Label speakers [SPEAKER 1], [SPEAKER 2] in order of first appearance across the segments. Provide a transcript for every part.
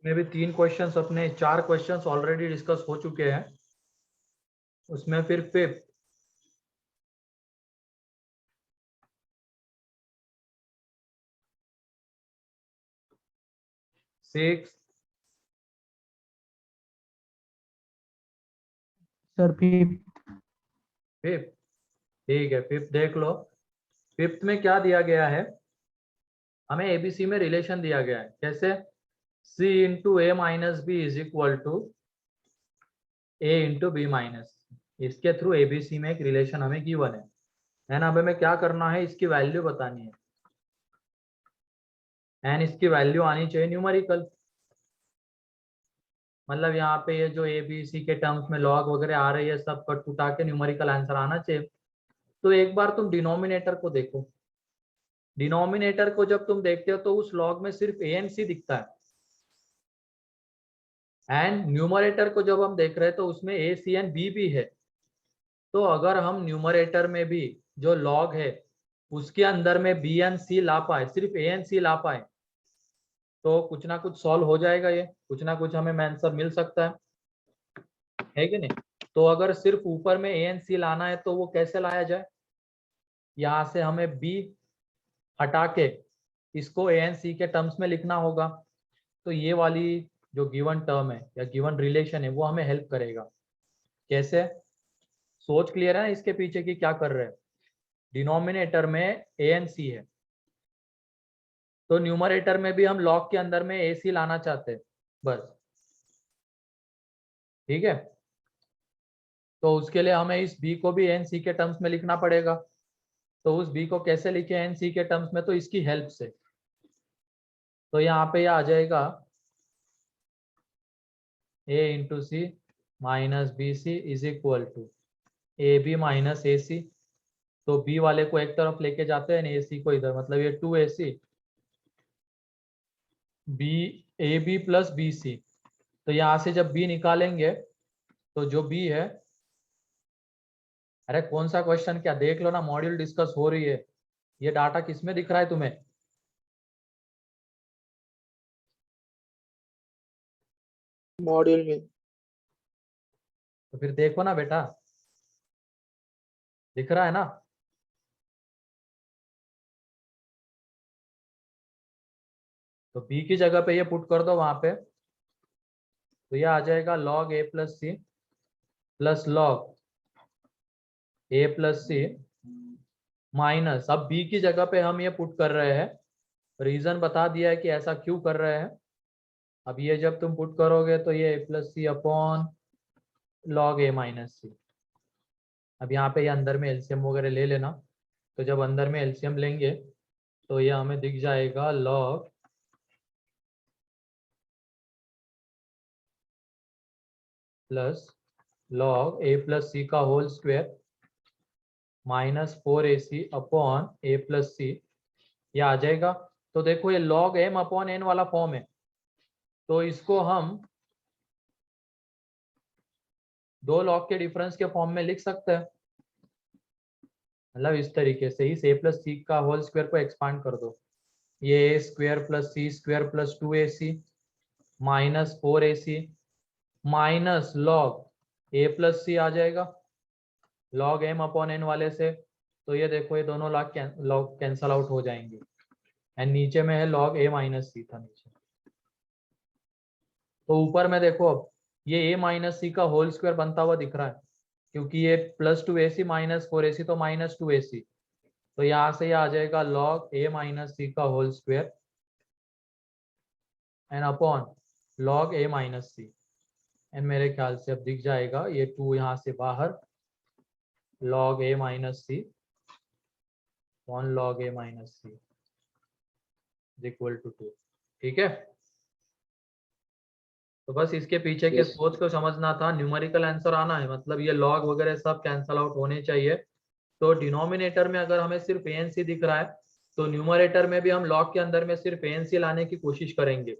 [SPEAKER 1] में भी 3 क्वेश्चंस, अपने 4 क्वेश्चंस ऑलरेडी डिस्कस हो चुके हैं। उसमें फिर 5th, 6,
[SPEAKER 2] सर 5th।
[SPEAKER 1] 5th, ठीक है 5th देख लो। 5th में क्या दिया गया है, हमें एबीसी में रिलेशन दिया गया है। कैसे? C into A minus B is equal to A into B minus. इसके थ्रू एबीसी में एक रिलेशन हमें गिवन है ना। अब हमें क्या करना है, इसकी वैल्यू बतानी है एंड इसकी वैल्यू आनी चाहिए न्यूमेरिकल। मतलब यहाँ पे ये जो ए बी सी के टर्म्स में लॉग वगैरह आ रही है, सब कट कुटा के न्यूमेरिकल आंसर आना चाहिए। तो एक बार तुम डिनोमिनेटर को देखो। डिनोमिनेटर को जब तुम देखते हो तो उस लॉग में सिर्फ ए एंड सी दिखता है, एंड न्यूमरेटर को जब हम देख रहे हैं तो उसमें ए सी एंड बी भी है। तो अगर हम न्यूमरेटर में भी जो लॉग है उसके अंदर में बी एंड सी ला पाए, सिर्फ ए एंड सी ला पाए, तो कुछ ना कुछ सॉल्व हो जाएगा। ये कुछ ना कुछ हमें आंसर मिल सकता है कि नहीं? तो अगर सिर्फ ऊपर में ए एंड सी लाना है तो वो कैसे लाया जाए? यहाँ से हमें बी हटा के इसको ए एंड सी के टर्म्स में लिखना होगा। तो ये वाली जो गिवन टर्म है या गिवन रिलेशन है वो हमें हेल्प करेगा। कैसे? सोच क्लियर है ना इसके पीछे की क्या कर रहे हैं? डिनोमिनेटर में ए एंड सी है, तो न्यूमरेटर में भी हम लॉग के अंदर में ए सी लाना चाहते हैं बस। ठीक है, तो उसके लिए हमें इस बी को भी एन सी के टर्म्स में लिखना पड़ेगा। तो उस बी को कैसे लिखे एन सी के टर्म्स में? तो इसकी हेल्प से। तो यहाँ पे आ जाएगा A into C minus B C is equal to A B minus A C. तो बी वाले को एक तरफ लेके जाते हैं, ए सी को इधर, मतलब ये 2ac B A B plus B C. तो यहाँ से जब बी निकालेंगे तो जो बी है, अरे कौन सा क्वेश्चन, क्या देख लो ना, मॉड्यूल डिस्कस हो रही है। ये डाटा किस में दिख रहा है तुम्हें?
[SPEAKER 3] मॉड्यूल में।
[SPEAKER 1] तो फिर देखो ना बेटा, दिख रहा है ना? तो बी की जगह पे ये पुट कर दो वहां पे। तो ये आ जाएगा log A plus C plus log A plus C minus, अब बी की जगह पे हम ये पुट कर रहे हैं। रीजन बता दिया है कि ऐसा क्यों कर रहे हैं। अब ये जब तुम पुट करोगे तो ये ए plus C upon log A minus सी। अब यहाँ पे ये अंदर में एलसीएम वगैरह ले लेना। तो जब अंदर में एलसीएम लेंगे तो ये हमें दिख जाएगा log plus log A plus C का whole square minus 4ac upon A plus C, ये आ जाएगा। तो देखो ये लॉग एम अपॉन एन वाला फॉर्म है, तो इसको हम दो लॉग के डिफरेंस के फॉर्म में लिख सकते हैं। मतलब इस तरीके से ही ए प्लस सी का होल स्क्वायर को एक्सपांड कर दो। ये A square plus C square plus 2ac minus 4ac minus log A plus C आ जाएगा लॉग एम अपॉन एन वाले से। तो ये देखो ये दोनों लॉग कैंसल आउट हो जाएंगे, एंड नीचे में है लॉग ए माइनस सी था नीचे। तो ऊपर में देखो अब ये ए माइनस सी का होल स्क्वायर बनता हुआ दिख रहा है, क्योंकि ये प्लस 2ac माइनस 4ac तो माइनस 2ac। तो यहाँ से ये आ जाएगा लॉग ए माइनस सी का whole square and upon log A minus C. And मेरे ख्याल से अब दिख जाएगा ये 2 यहाँ से बाहर, log A minus C on log A minus C is equal to 2। ठीक है, तो बस इसके पीछे के सोच को समझना था। न्यूमेरिकल आंसर आना है, मतलब ये लॉग वगैरह सब कैंसल आउट होने चाहिए। तो डिनोमिनेटर में अगर हमें सिर्फ ए एन सी दिख रहा है, तो न्यूमरेटर में भी हम लॉग के अंदर में सिर्फ ए एन सी लाने की कोशिश करेंगे।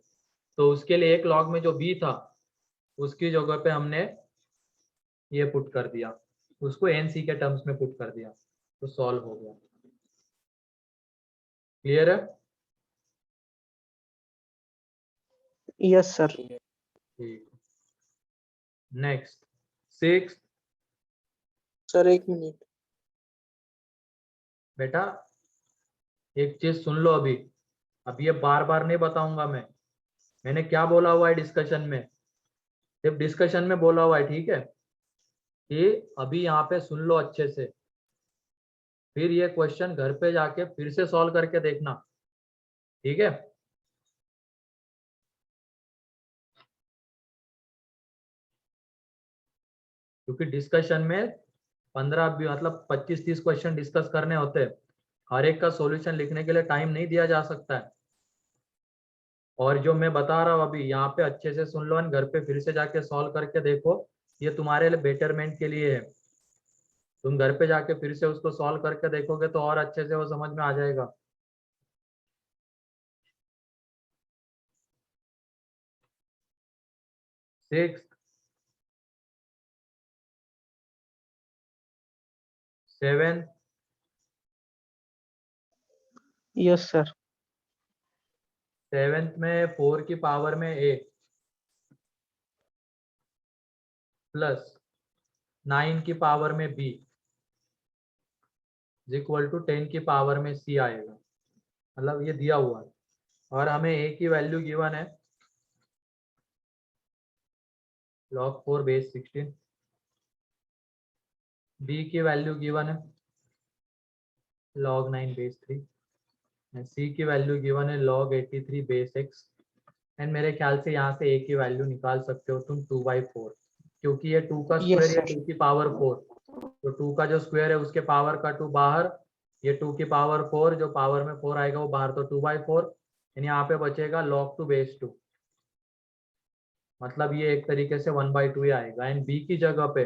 [SPEAKER 1] तो उसके लिए एक लॉग में जो बी था उसकी जगह पे हमने ये पुट कर दिया, उसको एन सी के टर्म्स में पुट कर दिया, तो सॉल्व हो गया। क्लियर है?
[SPEAKER 3] Yes, sir.
[SPEAKER 1] ठीक, नेक्स्ट 6।
[SPEAKER 3] Sir, 1 minute.
[SPEAKER 1] बेटा एक चीज सुन लो, अब ये बार बार नहीं बताऊंगा मैंने क्या बोला हुआ है डिस्कशन में, सिर्फ डिस्कशन में बोला हुआ है, ठीक है? कि अभी यहाँ पे सुन लो अच्छे से, फिर ये क्वेश्चन घर पे जाके फिर से सॉल्व करके देखना, ठीक है? क्योंकि डिस्कशन में 15 मतलब 25-30 क्वेश्चन डिस्कस करने होते हैं, हर एक का सॉल्यूशन लिखने के लिए टाइम नहीं दिया जा सकता है। और जो मैं बता रहा हूँ अभी यहाँ पे अच्छे से सुन लो और घर पे फिर से जाके सॉल्व करके देखो, ये तुम्हारे लिए बेटरमेंट के लिए है। तुम घर पे जाके फिर से उसको सॉल्व करके देखोगे तो और अच्छे से वो समझ में आ जाएगा। Six, 7,
[SPEAKER 3] Yes, sir.
[SPEAKER 1] 7th में 4 की पावर में a प्लस 9 की पावर में b इज इक्वल टू 10 की पावर में c आएगा। मतलब ये दिया हुआ है और हमें a की वैल्यू गिवन है log 4 बेस 16, b की वैल्यू गिवन है log 9 बेस 3, c की वैल्यू गिवन है log 83 बेस x। एंड मेरे ख्याल से यहाँ से a की वैल्यू निकाल सकते हो तुम 2/4, क्योंकि ये 2 का
[SPEAKER 3] Yes,
[SPEAKER 1] स्क्वायर, ये
[SPEAKER 3] sir.
[SPEAKER 1] 2 की पावर 4, तो 2 का जो स्क्वायर है उसके पावर का 2 बाहर, ये 2 की पावर 4 जो पावर में 4 आएगा वो बाहर, तो 2/4 यानी यहाँ पे बचेगा log 2 बेस 2, मतलब ये एक तरीके से 1/2 ही आएगा। एंड b की जगह पे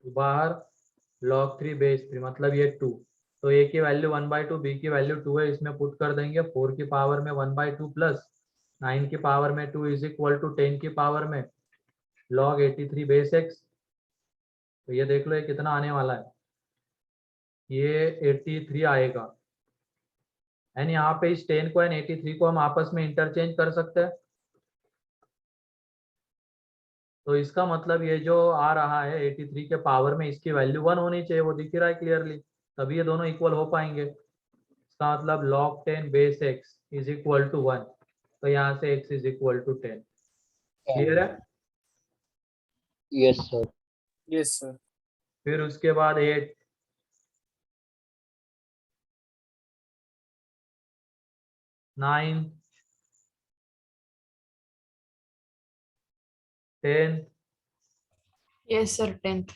[SPEAKER 1] बाहर log 3 बेस 3, मतलब ये 2, तो a की वैल्यू 1/2, b की वैल्यू 2 है, इसमें पुट कर देंगे 4 की पावर में 1/2 प्लस 9 की पावर में 2 इज इक्वल टू 10 की पावर में log 83 बेस x। तो ये देख लो ये कितना आने वाला है, ये 83 आएगा। एंड यहाँ पे इस 10 को एंड 83 को हम आपस में इंटरचेंज कर सकते हैं, तो इसका मतलब ये जो आ रहा है 83 के पावर में इसकी वैल्यू 1 होनी चाहिए, वो दिख रहा है क्लियरली, तभी ये दोनों इक्वल हो पाएंगे। इसका मतलब log 10 base x is equal to 1, तो यहाँ से x is equal to 10। Clear है?
[SPEAKER 2] Yes, sir.
[SPEAKER 3] Yes, sir.
[SPEAKER 1] फिर उसके बाद 8, 9, 10।
[SPEAKER 4] Yes, sir. 10th.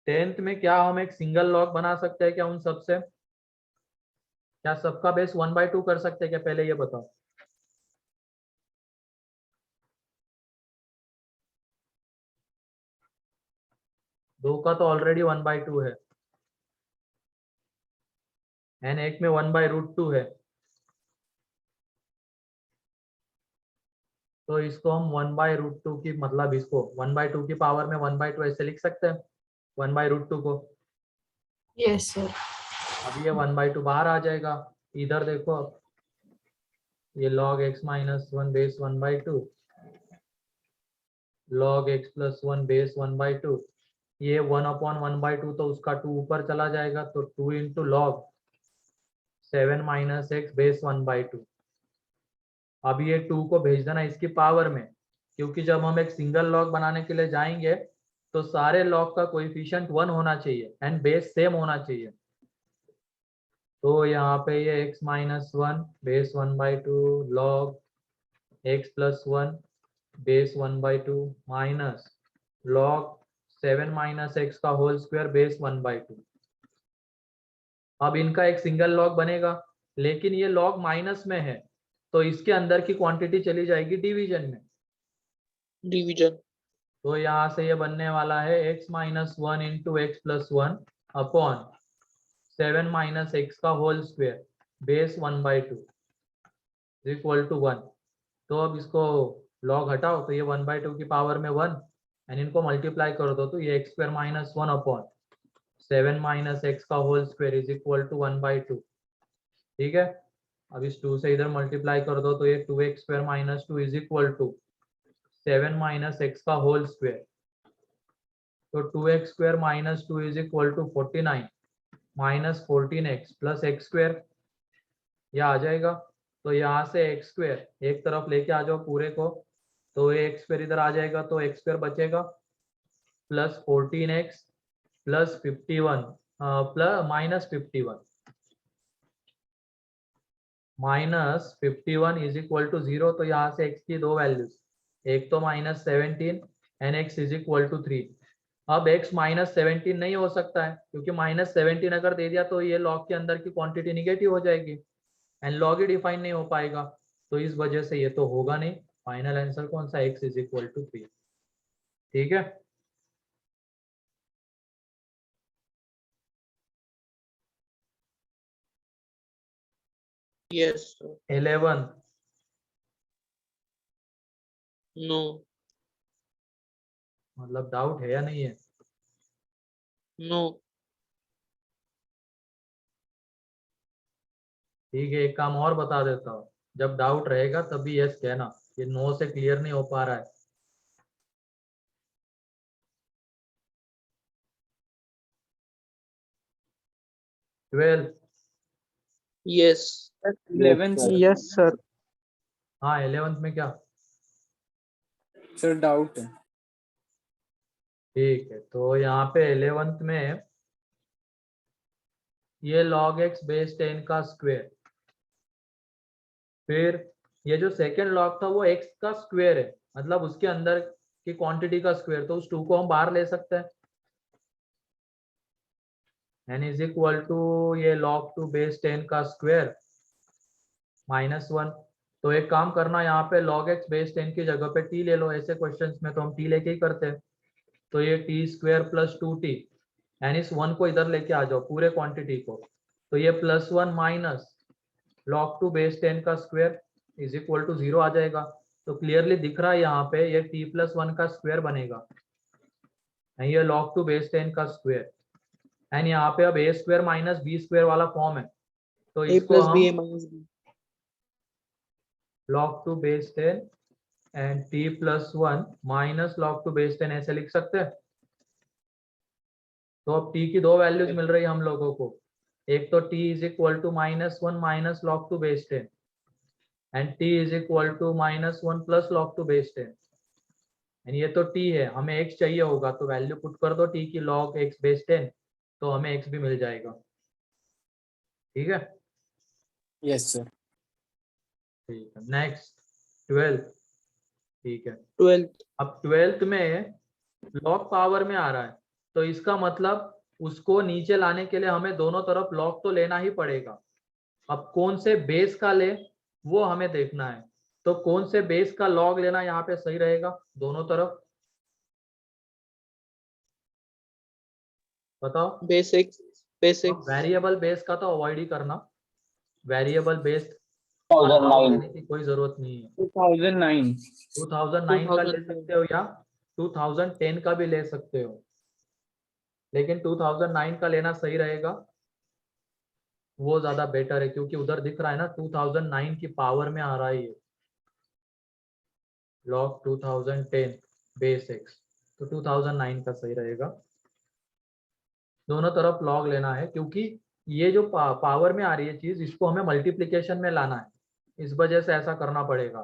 [SPEAKER 1] 10th में क्या हम एक सिंगल लॉग बना सकते हैं क्या उन सबसे? क्या सबका बेस 1/2 कर सकते हैं क्या, पहले ये बताओ। दो का तो ऑलरेडी 1/2 है एंड एक में 1/√2 है, तो इसको हम 1/√2 की, मतलब इसको 1/2 की पावर में 1/2 ऐसे लिख सकते हैं 1/√2 को।
[SPEAKER 4] Yes, sir.
[SPEAKER 1] अब ये 1/2 बाहर आ जाएगा, इधर देखो ये log x minus 1 base 1/2 log x plus 1 base 1/2, ये 1/1/2 तो उसका 2 ऊपर चला जाएगा, तो 2 into log 7 minus x base 1/2। अब ये 2 को भेज देना इसकी पावर में, क्योंकि जब हम एक सिंगल लॉग बनाने के लिए जाएंगे तो सारे लॉग का कोएफिशिएंट 1 होना चाहिए एंड बेस सेम होना चाहिए। तो यहाँ पे ये x minus 1 base 1/2 log x plus 1 base 1/2 minus log 7 minus x का होल स्क्वायर बेस 1/2। अब इनका एक सिंगल लॉग बनेगा, लेकिन ये लॉग माइनस में है, तो इसके अंदर की क्वांटिटी चली जाएगी डिवीजन में।
[SPEAKER 3] Division.
[SPEAKER 1] तो यहाँ से ये बनने वाला है x minus 1 into X plus 1 upon 7 minus x का whole square base 1/2 equal to 1। तो अब इसको लॉग हटाओ तो ये 1/2 की पावर में 1 एंड इनको मल्टीप्लाई कर दो तो ये X square minus 1 upon 7 minus x का whole square is equal to 1/2। ठीक है, अब इस 2 से इधर मल्टीप्लाई कर दो तो ये 2x square minus 2 is equal to 7 minus x का होल स्क्वायर। तो 2x square minus 2 is equal to 49 minus 14x plus X square, यह आ जाएगा। तो यहाँ से एक्स स्क्वायर एक तरफ लेके आ जाओ पूरे को, तो ये एक्स स्क्वायर इधर आ जाएगा, तो एक्स स्क्वायर बचेगा plus 14x plus 51 plus minus 51 minus 51 is equal to 0। तो यहाँ से x की दो वैल्यूज, एक तो minus 17 and x is equal to 3। अब x माइनस 17 नहीं हो सकता है, क्योंकि माइनस 17 अगर दे दिया तो ये लॉग के अंदर की क्वांटिटी निगेटिव हो जाएगी एंड लॉग ही डिफाइन नहीं हो पाएगा, तो इस वजह से ये तो होगा नहीं। फाइनल आंसर कौन सा, x इज इक्वल टू 3। ठीक है,
[SPEAKER 3] Yes, sir.
[SPEAKER 1] 11
[SPEAKER 3] No.
[SPEAKER 1] मतलब डाउट है या नहीं है?
[SPEAKER 3] No.
[SPEAKER 1] ठीक है, एक काम और बता देता हूँ, जब डाउट रहेगा तभी यस कहना, ये नो से क्लियर नहीं हो पा रहा है। 12
[SPEAKER 3] Yes.
[SPEAKER 2] 11th sir.
[SPEAKER 3] Yes, sir.
[SPEAKER 1] हाँ 11th में क्या?
[SPEAKER 3] Sir, doubt है.
[SPEAKER 1] ठीक है, तो यहाँ पे 11th में ये log x बेस 10 का स्क्वायर, फिर ये जो सेकेंड log था वो x का स्क्वायर है, मतलब उसके अंदर की क्वांटिटी का स्क्वायर, तो उस 2 को हम बाहर ले सकते हैं। n इज इक्वल टू ये log 2 बेस 10 का स्क्वायर माइनस 1। तो एक काम करना, यहाँ पे log x बेस 10 की जगह पे t ले लो, ऐसे क्वेश्चंस में तो हम t लेके ही करते हैं। तो ये T square plus 2t and इस 1 को इधर लेके आ जाओ पूरे क्वांटिटी को, तो ये प्लस 1 माइनस log 2 बेस 10 का स्क्वायर इज इक्वल टू 0 आ जाएगा। तो क्लियरली दिख रहा है यहाँ पे ये t प्लस 1 का स्क्वायर बनेगा, ये log 2 बेस 10 का स्क्वायर एंड यहाँ पे अब a square minus B square वाला फॉर्म है, तो
[SPEAKER 3] A
[SPEAKER 1] इसको
[SPEAKER 3] plus
[SPEAKER 1] हम
[SPEAKER 3] B, A minus B.
[SPEAKER 1] log 2 base 10 and t plus 1 minus log 2 base 10 ऐसे लिख सकते हैं। तो अब t की दो वैल्यूज मिल रही है हम लोगों को, एक तो t is equal to minus 1 minus log 2 base 10 and t is equal to minus 1 plus log 2 base 10 and ये तो t है, हमें x चाहिए होगा, तो वैल्यू पुट कर दो t की log x बेस 10, तो हमें x भी मिल जाएगा। ठीक है,
[SPEAKER 3] Yes, sir.
[SPEAKER 1] ठीक है, नेक्स्ट 12th। ठीक है,
[SPEAKER 3] 12th.
[SPEAKER 1] अब 12th में log पावर में आ रहा है, तो इसका मतलब उसको नीचे लाने के लिए हमें दोनों तरफ log तो लेना ही पड़ेगा। अब कौन से बेस का ले वो हमें देखना है, तो कौन से बेस का log लेना यहाँ पे सही रहेगा दोनों तरफ, बताओ।
[SPEAKER 3] Basics. Basics.
[SPEAKER 1] वेरिएबल बेस का तो अवॉइड ही करना, वेरिएबल बेस
[SPEAKER 2] 2009.
[SPEAKER 1] लेने की कोई जरूरत नहीं है।
[SPEAKER 3] 2009.
[SPEAKER 1] 2009 का ले सकते हो या 2010 का भी ले सकते हो, लेकिन 2009 का लेना सही रहेगा, वो ज्यादा बेटर है, क्योंकि उधर दिख रहा है ना 2009 की पावर में आ रहा है ये log 2010 बेस x, तो 2009 का सही रहेगा। दोनों तरफ log लेना है, क्योंकि ये जो पावर में आ रही है चीज, इसको हमें मल्टीप्लिकेशन में लाना है, इस वजह से ऐसा करना पड़ेगा।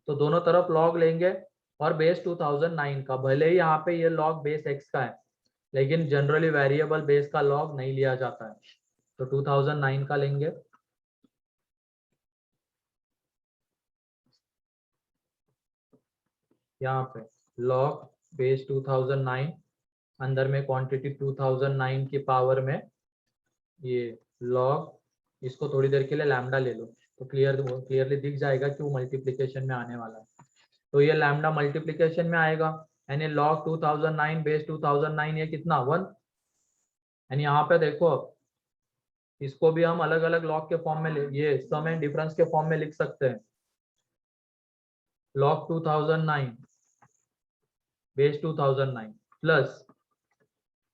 [SPEAKER 1] तो दोनों तरफ log लेंगे, और बेस 2009 का, भले ही यहाँ पे ये log बेस x का है, लेकिन जनरली वेरिएबल बेस का log नहीं लिया जाता है, तो 2009 का लेंगे। यहाँ पे log बेस 2009, अंदर में क्वांटिटी 2009 की पावर में ये log, इसको थोड़ी देर के लिए लैम्डा ले लो, तो क्लियरली दिख जाएगा कि वो मल्टीप्लिकेशन में आने वाला है। तो ये लैम्डा मल्टीप्लिकेशन में आएगा, यानी log 2009 बेस 2009, ये कितना 1, यानी यहाँ पे देखो इसको भी हम अलग अलग log के फॉर्म में ये सम एंड डिफरेंस के फॉर्म में लिख सकते हैं। log 2009 base 2009 plus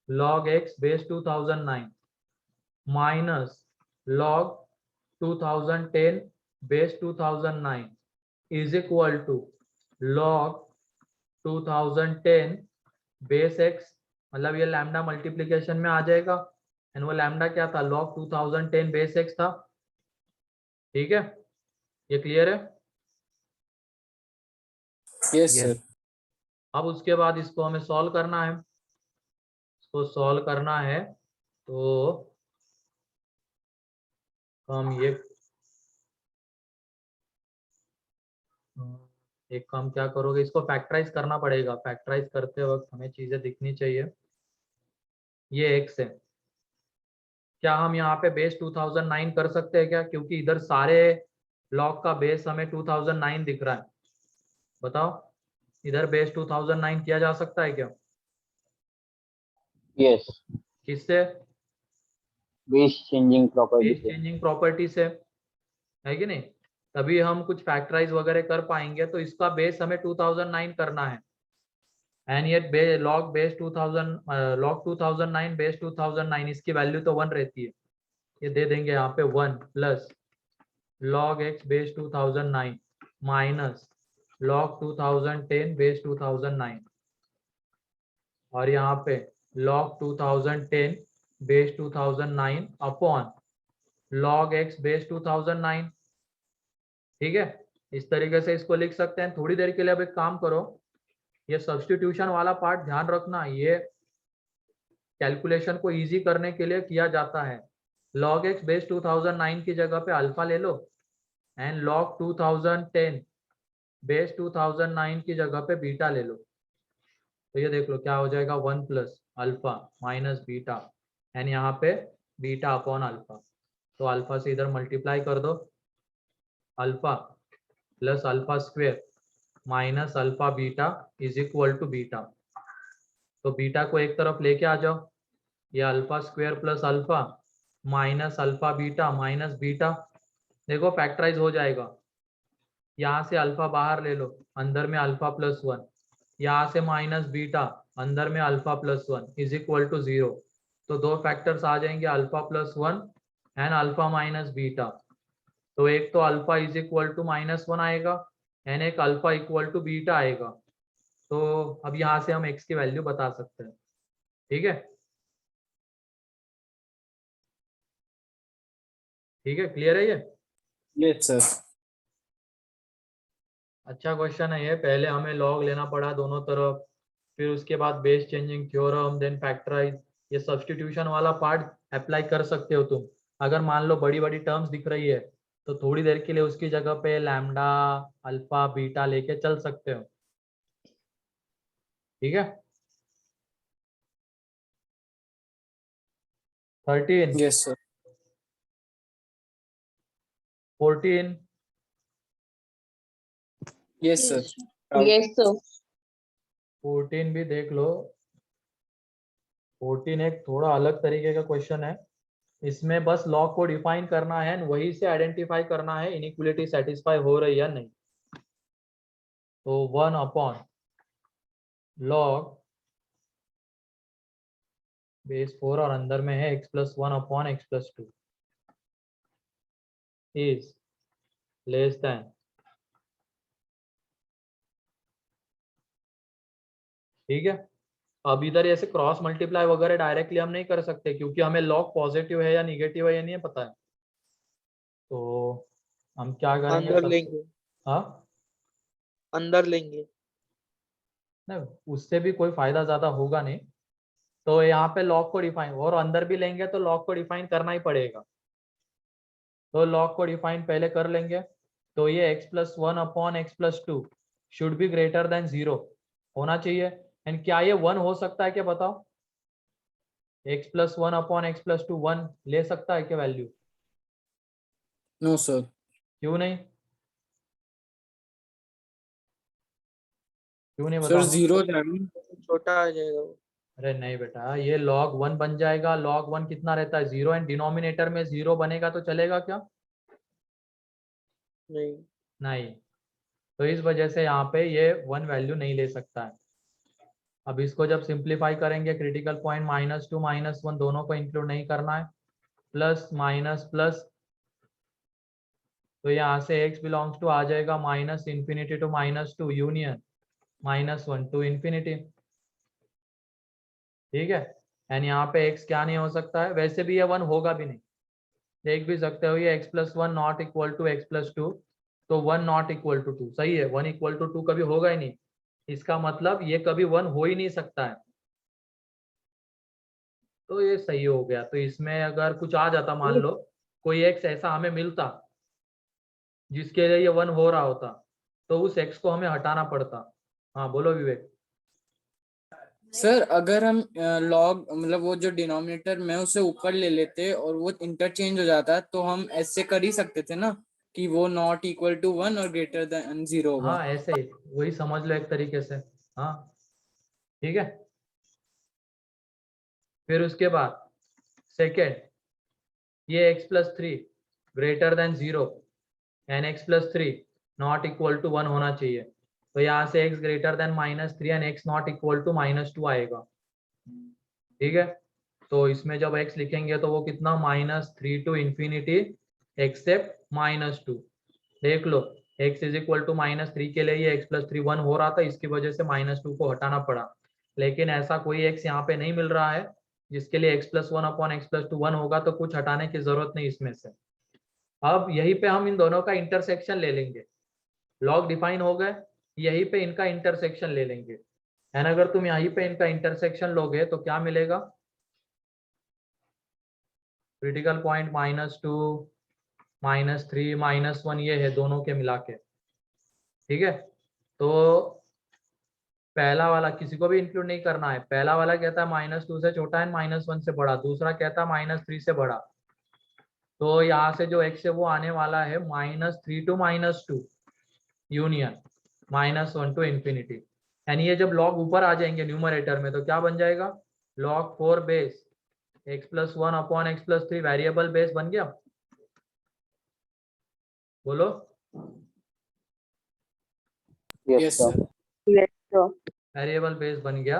[SPEAKER 1] log x base 2009 minus log 2010 base 2009 is equal to log 2010 base x, मतलब ये लैम्डा मल्टीप्लीकेशन में आ जाएगा, एंड वो लैम्डा क्या था, log 2010 बेस x था। ठीक है, ये क्लियर है?
[SPEAKER 3] Yes, sir.
[SPEAKER 1] अब उसके बाद इसको हमें सॉल्व करना है। इसको सॉल्व करना है तो हम ये एक काम क्या करोगे, इसको फैक्टराइज करना पड़ेगा। फैक्टराइज करते वक्त हमें चीजें दिखनी चाहिए। ये x है, क्या हम यहाँ पे बेस 2009 कर सकते हैं क्या? क्योंकि इधर सारे लॉग का बेस हमें 2009 दिख रहा है। बताओ, इधर बेस 2009 किया जा सकता है क्या?
[SPEAKER 2] Yes.
[SPEAKER 1] किससे?
[SPEAKER 2] Base changing property
[SPEAKER 1] बेस
[SPEAKER 2] से.
[SPEAKER 1] चेंजिंग प्रॉपर्टी से, है कि नहीं? तभी हम कुछ फैक्टराइज वगैरह कर पाएंगे। तो इसका बेस हमें 2009 करना है, एंड ये लॉग बेस 2009 बेस 2009, इसकी वैल्यू तो 1 रहती है। ये दे देंगे यहाँ पे 1 plus log x base 2009 minus log 2010 base 2009, और यहाँ पे log 2010 base 2009 upon log x base 2009। ठीक है, इस तरीके से इसको लिख सकते हैं। थोड़ी देर के लिए अब एक काम करो, ये सब्स्टिट्यूशन वाला पार्ट ध्यान रखना, ये कैलकुलेशन को इजी करने के लिए किया जाता है। log x बेस 2009 की जगह पे अल्फा ले लो, एंड log 2010 बेस 2009 की जगह पे बीटा ले लो। तो ये देख लो क्या हो जाएगा, 1 plus alpha minus beta, and यहाँ पे बीटा अपॉन अल्फा। तो अल्फा से इधर मल्टीप्लाई कर दो, alpha plus alpha square minus alpha beta is equal to beta. तो बीटा को एक तरफ लेके आ जाओ, ये alpha square plus alpha minus alpha beta minus beta, देखो फैक्टराइज हो जाएगा। यहाँ से अल्फा बाहर ले लो, अंदर में अल्फा प्लस 1, यहाँ से माइनस बीटा, अंदर में alpha plus 1 is equal to 0। तो दो फैक्टर्स आ जाएंगे, alpha plus 1 and alpha minus beta. तो एक तो अल्फा इज इक्वल टू -1 आएगा, एंड एक अल्फा इक्वल टू बीटा आएगा। तो अब यहाँ से हम x की वैल्यू बता सकते हैं। ठीक है, ठीक है, क्लियर है ये?
[SPEAKER 3] Yes, sir.
[SPEAKER 1] अच्छा क्वेश्चन है ये। पहले हमें लॉग लेना पड़ा दोनों तरफ, फिर उसके बाद base changing theorem, then factorise. ये सब्स्टिट्यूशन वाला पार्ट अप्लाई कर सकते हो तुम। अगर मान लो बड़ी बड़ी टर्म्स दिख रही है तो थोड़ी देर के लिए उसकी जगह पे लैम्डा अल्फा बीटा लेके चल सकते हो। ठीक है, 13
[SPEAKER 3] Yes, sir.
[SPEAKER 1] 14
[SPEAKER 3] Yes, sir.
[SPEAKER 2] Yes, sir.
[SPEAKER 1] 14 भी देख लो। 14 एक थोड़ा अलग तरीके का क्वेश्चन है। इसमें बस लॉग को डिफाइन करना है, वही से आइडेंटिफाई करना है इनइक्वालिटी सेटिस्फाई हो रही है या नहीं। तो 1 अपॉन लॉग बेस 4 और अंदर में है x plus 1 upon x plus 2 is less than. ठीक है, अब इधर ऐसे क्रॉस मल्टीप्लाई वगैरह डायरेक्टली हम नहीं कर सकते, क्योंकि हमें लॉग पॉजिटिव है या निगेटिव है ये नहीं पता है। तो हम क्या करेंगे,
[SPEAKER 5] अंदर लेंगे,
[SPEAKER 1] हाँ
[SPEAKER 5] अंदर लेंगे।
[SPEAKER 1] नहीं, उससे भी कोई फायदा ज्यादा होगा नहीं। तो यहाँ पे लॉग को डिफाइन, और अंदर भी लेंगे तो लॉग को डिफाइन करना ही पड़ेगा। तो लॉग को डिफाइन पहले कर लेंगे। तो ये x plus 1 upon x plus 2 should be greater than 0 होना चाहिए। एंड क्या ये 1 हो सकता है क्या, बताओ? x plus 1 upon x plus 2 1 ले सकता है क्या वैल्यू?
[SPEAKER 3] No, sir.
[SPEAKER 1] क्यों नहीं? क्यों नहीं
[SPEAKER 3] Sir,
[SPEAKER 1] बताओ?
[SPEAKER 3] 0 जाएंगे.
[SPEAKER 5] छोटा आ जाएगा वो।
[SPEAKER 1] अरे नहीं बेटा, ये log 1 बन जाएगा। log 1 कितना रहता है, 0, एंड डिनोमिनेटर में 0 बनेगा तो चलेगा क्या?
[SPEAKER 5] नहीं,
[SPEAKER 1] नहीं। तो इस वजह से यहाँ पे ये 1 वैल्यू नहीं ले सकता है। अब इसको जब सिंप्लीफाई करेंगे, क्रिटिकल पॉइंट -2 -1 दोनों को इंक्लूड नहीं करना है, प्लस माइनस प्लस तो यहाँ से x बिलोंग्स टू आ जाएगा minus infinity to -2 union -1 to infinity. ठीक है, एंड यहाँ पे x क्या नहीं हो सकता है, वैसे भी ये 1 होगा भी नहीं, देख भी सकते हो ये x+1 not equal to x+2, तो 1 नॉट इक्वल टू 2 सही है, 1 इक्वल टू 2 कभी होगा ही नहीं, इसका मतलब ये कभी 1 हो ही नहीं सकता है। तो ये सही हो गया। तो इसमें अगर कुछ आ जाता, मान लो कोई x ऐसा हमें मिलता जिसके लिए ये 1 हो रहा होता, तो उस x को हमें हटाना पड़ता। हाँ बोलो विवेक।
[SPEAKER 3] सर अगर हम लॉग मतलब वो जो डिनोमिनेटर में उसे ऊपर ले लेते और वो इंटरचेंज हो जाता तो हम ऐसे कर ही सकते थे ना कि वो नॉट इक्वल टू 1 और ग्रेटर देन 0 होगा।
[SPEAKER 1] हाँ ऐसे ही, वही समझ लो एक तरीके से। हाँ ठीक है। फिर उसके बाद सेकेंड, ये x+3 greater than 0 and x+3 not equal to 1 होना चाहिए। तो यहाँ से x greater than -3 and x not equal to -2 आएगा। ठीक है, तो इसमें जब x लिखेंगे तो वो कितना -3 टू इंफिनिटी एक्सेप्ट -2। देख लो x इज इक्वल टू -3 के लिए ये x+3 1 हो रहा था, इसकी वजह से -2 को हटाना पड़ा। लेकिन ऐसा कोई x यहाँ पे नहीं मिल रहा है जिसके लिए x+1 अपॉन x+2 1 होगा, तो कुछ हटाने की जरूरत नहीं इसमें से। अब यहीं पे हम इन दोनों का इंटरसेक्शन ले लेंगे, लॉग डिफाइन हो गए, यहीं पे इनका इंटरसेक्शन ले लेंगे। एंड अगर तुम यहीं पे इनका इंटरसेक्शन लोगे तो क्या मिलेगा, क्रिटिकल पॉइंट -2 -3 -1 ये है दोनों के मिला के। ठीक है, तो पहला वाला किसी को भी इंक्लूड नहीं करना है, पहला वाला कहता है -2 से छोटा है -1 से बड़ा, दूसरा कहता है -3 से बड़ा। तो यहाँ से जो x है वो आने वाला है -3 to -2 union -1 to infinity. And ये जब लॉग ऊपर आ जाएंगे न्यूमरेटर में तो क्या बन जाएगा, log 4 base x+1 upon x+3 variable base बन गया। बोलो।
[SPEAKER 3] Yes sir.
[SPEAKER 1] वेरिएबल बेस बन गया।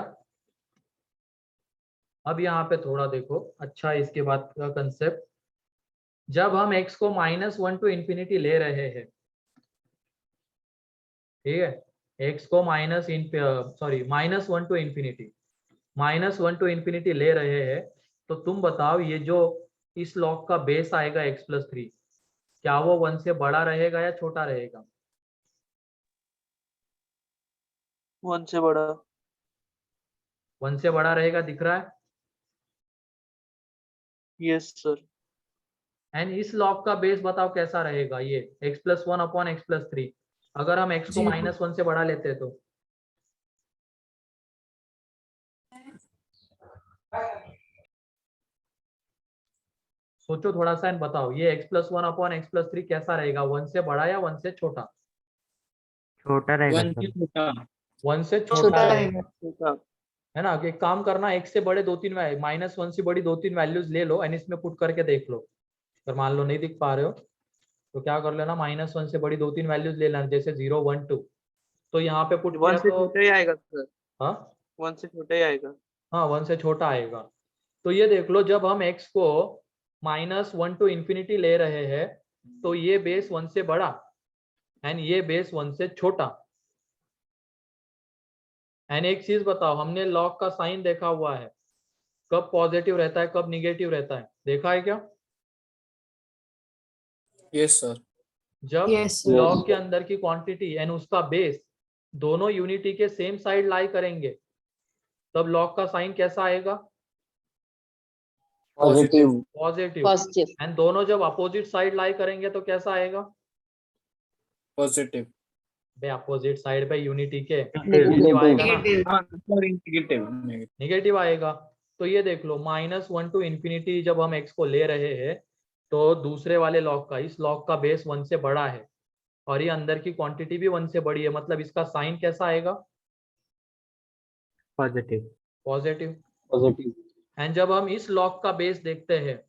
[SPEAKER 1] अब यहाँ पे थोड़ा देखो अच्छा इसके बाद का कंसेप्ट, जब हम x को -1 टू इंफिनिटी ले रहे हैं, ठीक है, x को -1 टू इंफिनिटी ले रहे हैं, तो तुम बताओ ये जो इस लॉग का बेस आएगा x+3, क्या वो 1 से बड़ा रहेगा या छोटा रहेगा।
[SPEAKER 5] 1 से बड़ा।
[SPEAKER 1] 1 से बड़ा रहेगा, दिख रहा है।
[SPEAKER 5] Yes sir.
[SPEAKER 1] एंड इस लॉग का बेस बताओ कैसा रहेगा, ये x+1 अपॉन x+3, अगर हम x को -1 से बढ़ा लेते हैं तो। सोचो थोड़ा सा एंड बताओ ये x+1 अपॉन x+3 कैसा रहेगा, 1 से बड़ा या 1 से छोटा।
[SPEAKER 6] छोटा रहेगा
[SPEAKER 3] 1
[SPEAKER 6] सर।
[SPEAKER 3] से छोटा।
[SPEAKER 1] 1 से
[SPEAKER 4] छोटा
[SPEAKER 1] छोटा है,
[SPEAKER 4] रहेगा।
[SPEAKER 5] छोटा।
[SPEAKER 1] है ना। एक काम करना, x से बड़े 2-3 -1 से बड़ी 2-3 वैल्यूज ले लो एंड इसमें पुट करके देख लो। अगर मान लो नहीं दिख पा रहे हो तो क्या कर लेना, -1 से बड़ी 2-3 वैल्यूज ले लेना, जैसे 0 1 2। तो यहाँ पे पुट
[SPEAKER 5] 1
[SPEAKER 1] किया
[SPEAKER 5] से
[SPEAKER 1] तो
[SPEAKER 5] छोटा ही आएगा सर।
[SPEAKER 1] हाँ
[SPEAKER 5] 1 से छोटा ही आएगा।
[SPEAKER 1] हाँ 1 से छोटा आएगा। तो ये देख लो जब हम x को -1 टू इंफिनिटी ले रहे हैं तो ये बेस 1 से बड़ा एंड ये बेस 1 से छोटा। एंड एक चीज बताओ, हमने लॉग का साइन देखा हुआ है, कब पॉजिटिव रहता है कब निगेटिव रहता है, देखा है क्या।
[SPEAKER 3] Yes sir.
[SPEAKER 1] जब
[SPEAKER 4] Yes, sir.
[SPEAKER 1] लॉग के अंदर की क्वांटिटी एंड उसका बेस दोनों यूनिटी के सेम साइड लाई करेंगे तब लॉग का साइन कैसा आएगा,
[SPEAKER 2] पॉजिटिव।
[SPEAKER 1] पॉजिटिव।
[SPEAKER 2] पॉजिटिव।
[SPEAKER 1] एंड दोनों जब अपोजिट साइड लाई करेंगे तो कैसा आएगा,
[SPEAKER 3] पॉजिटिव।
[SPEAKER 1] बे अपोजिट साइड पे यूनिटी के
[SPEAKER 2] Negative.
[SPEAKER 1] नेगेटिव आएगा ना,
[SPEAKER 4] Negative.
[SPEAKER 3] हाँ सॉरी नेगेटिव।
[SPEAKER 1] नेगेटिव आएगा। तो ये देख लो -1 टू इंफिनिटी जब हम x को ले रहे हैं तो दूसरे वाले लॉग का, इस लॉग का बेस 1 से बड़ा है और ये अंदर की क्वांटिटी भी 1 से बड़ी है, मतलब इसका साइन कैसा आएगा,
[SPEAKER 6] पॉजिटिव।
[SPEAKER 1] पॉजिटिव।
[SPEAKER 2] पॉजिटिव।
[SPEAKER 1] एंड जब हम इस लॉग का बेस देखते हैं,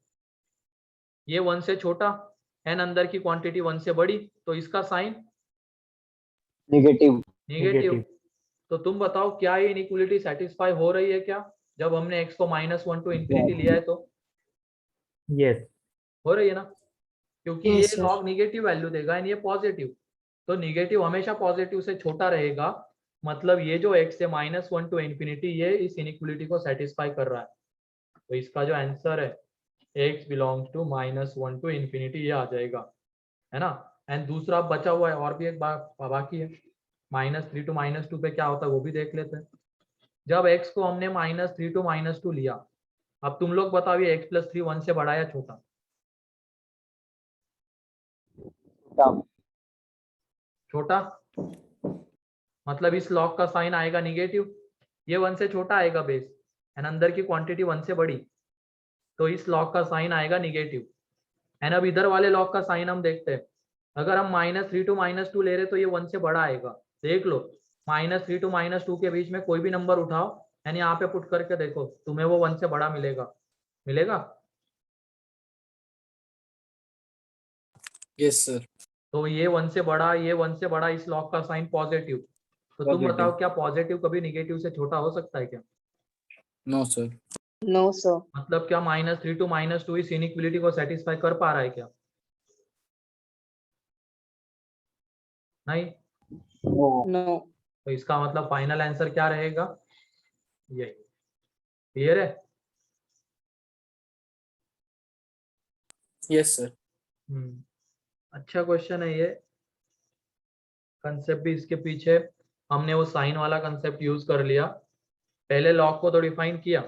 [SPEAKER 1] ये 1 से छोटा एंड अंदर की क्वांटिटी 1 से बड़ी, तो इसका साइन
[SPEAKER 2] नेगेटिव।
[SPEAKER 1] नेगेटिव। तो तुम बताओ क्या ये इनइक्वालिटी सेटिस्फाई हो रही है क्या, जब हमने x को -1 टू इंफिनिटी लिया है तो
[SPEAKER 6] यस।
[SPEAKER 1] हो रही है ना। क्योंकि
[SPEAKER 4] Yes,
[SPEAKER 1] ये
[SPEAKER 4] sir.
[SPEAKER 1] लॉग निगेटिव वैल्यू देगा एंड ये पॉजिटिव, तो निगेटिव हमेशा पॉजिटिव से छोटा रहेगा, मतलब ये जो x से -1 टू इंफिनिटी ये इस इनइक्वलिटी को सेटिस्फाई कर रहा है। तो इसका जो आंसर है x belongs to -1 to infinity, ये आ जाएगा, है ना। एंड दूसरा बचा हुआ है और भी एक बाकी है, -3 टू -2 पे क्या होता है वो भी देख लेते हैं। जब x को हमने -3 टू -2 लिया, अब तुम लोग बताओ ये x + 3 1 से बड़ा या छोटा? छोटा, मतलब इस लॉग का साइन आएगा निगेटिव, ये 1 से छोटा आएगा बेस, एंड अंदर की क्वांटिटी 1 से बड़ी, तो इस लॉग का साइन आएगा निगेटिव। एंड अब इधर वाले लॉग का साइन हम देखते हैं, अगर हम -3 टू -2 ले रहे तो ये 1 से बड़ा आएगा। देख लो, -3 टू -2 के बीच में कोई भी नंबर उठाओ एंड यहाँ पे पुट करके देखो, तुम्हें वो 1 से बड़ा मिलेगा, मिलेगा?
[SPEAKER 3] Yes sir.
[SPEAKER 1] तो ये 1 से बड़ा, ये 1 से बड़ा, इस लॉग का साइन पॉजिटिव, तो तुम
[SPEAKER 3] Positive.
[SPEAKER 1] बताओ क्या पॉजिटिव कभी निगेटिव से छोटा हो सकता है क्या?
[SPEAKER 3] No sir.
[SPEAKER 7] No, sir.
[SPEAKER 1] मतलब क्या -3 टू -2 इस इनइक्वलिटी को सेटिस्फाई कर पा रहा है क्या? नहीं।
[SPEAKER 7] No.
[SPEAKER 1] तो इसका मतलब फाइनल आंसर क्या रहेगा? यही। क्लियर है?
[SPEAKER 3] Yes sir.
[SPEAKER 1] अच्छा क्वेश्चन है ये, कंसेप्ट भी इसके पीछे हमने वो साइन वाला कंसेप्ट यूज कर लिया। पहले लॉग को तो डिफाइन किया,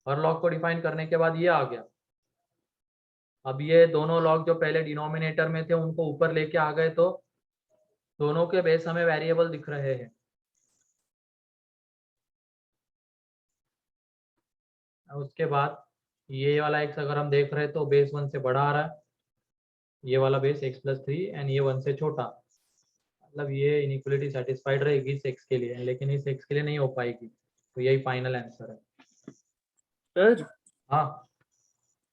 [SPEAKER 1] और लॉग को डिफाइन करने के बाद ये आ गया। अब ये दोनों लॉग जो पहले डिनोमिनेटर में थे उनको ऊपर लेके आ गए, तो दोनों के बेस हमें वेरिएबल दिख रहे हैं। उसके बाद ये वाला x अगर हम देख रहे हैं तो बेस 1 से बड़ा आ रहा है, ये वाला बेस x + 3 एंड ये 1 से छोटा, मतलब ये इनइक्वलिटी सेटिस्फाइड रहेगी इस x के लिए, लेकिन इस x के लिए नहीं हो पाएगी। तो यही फाइनल आंसर है।
[SPEAKER 3] सर
[SPEAKER 1] हाँ,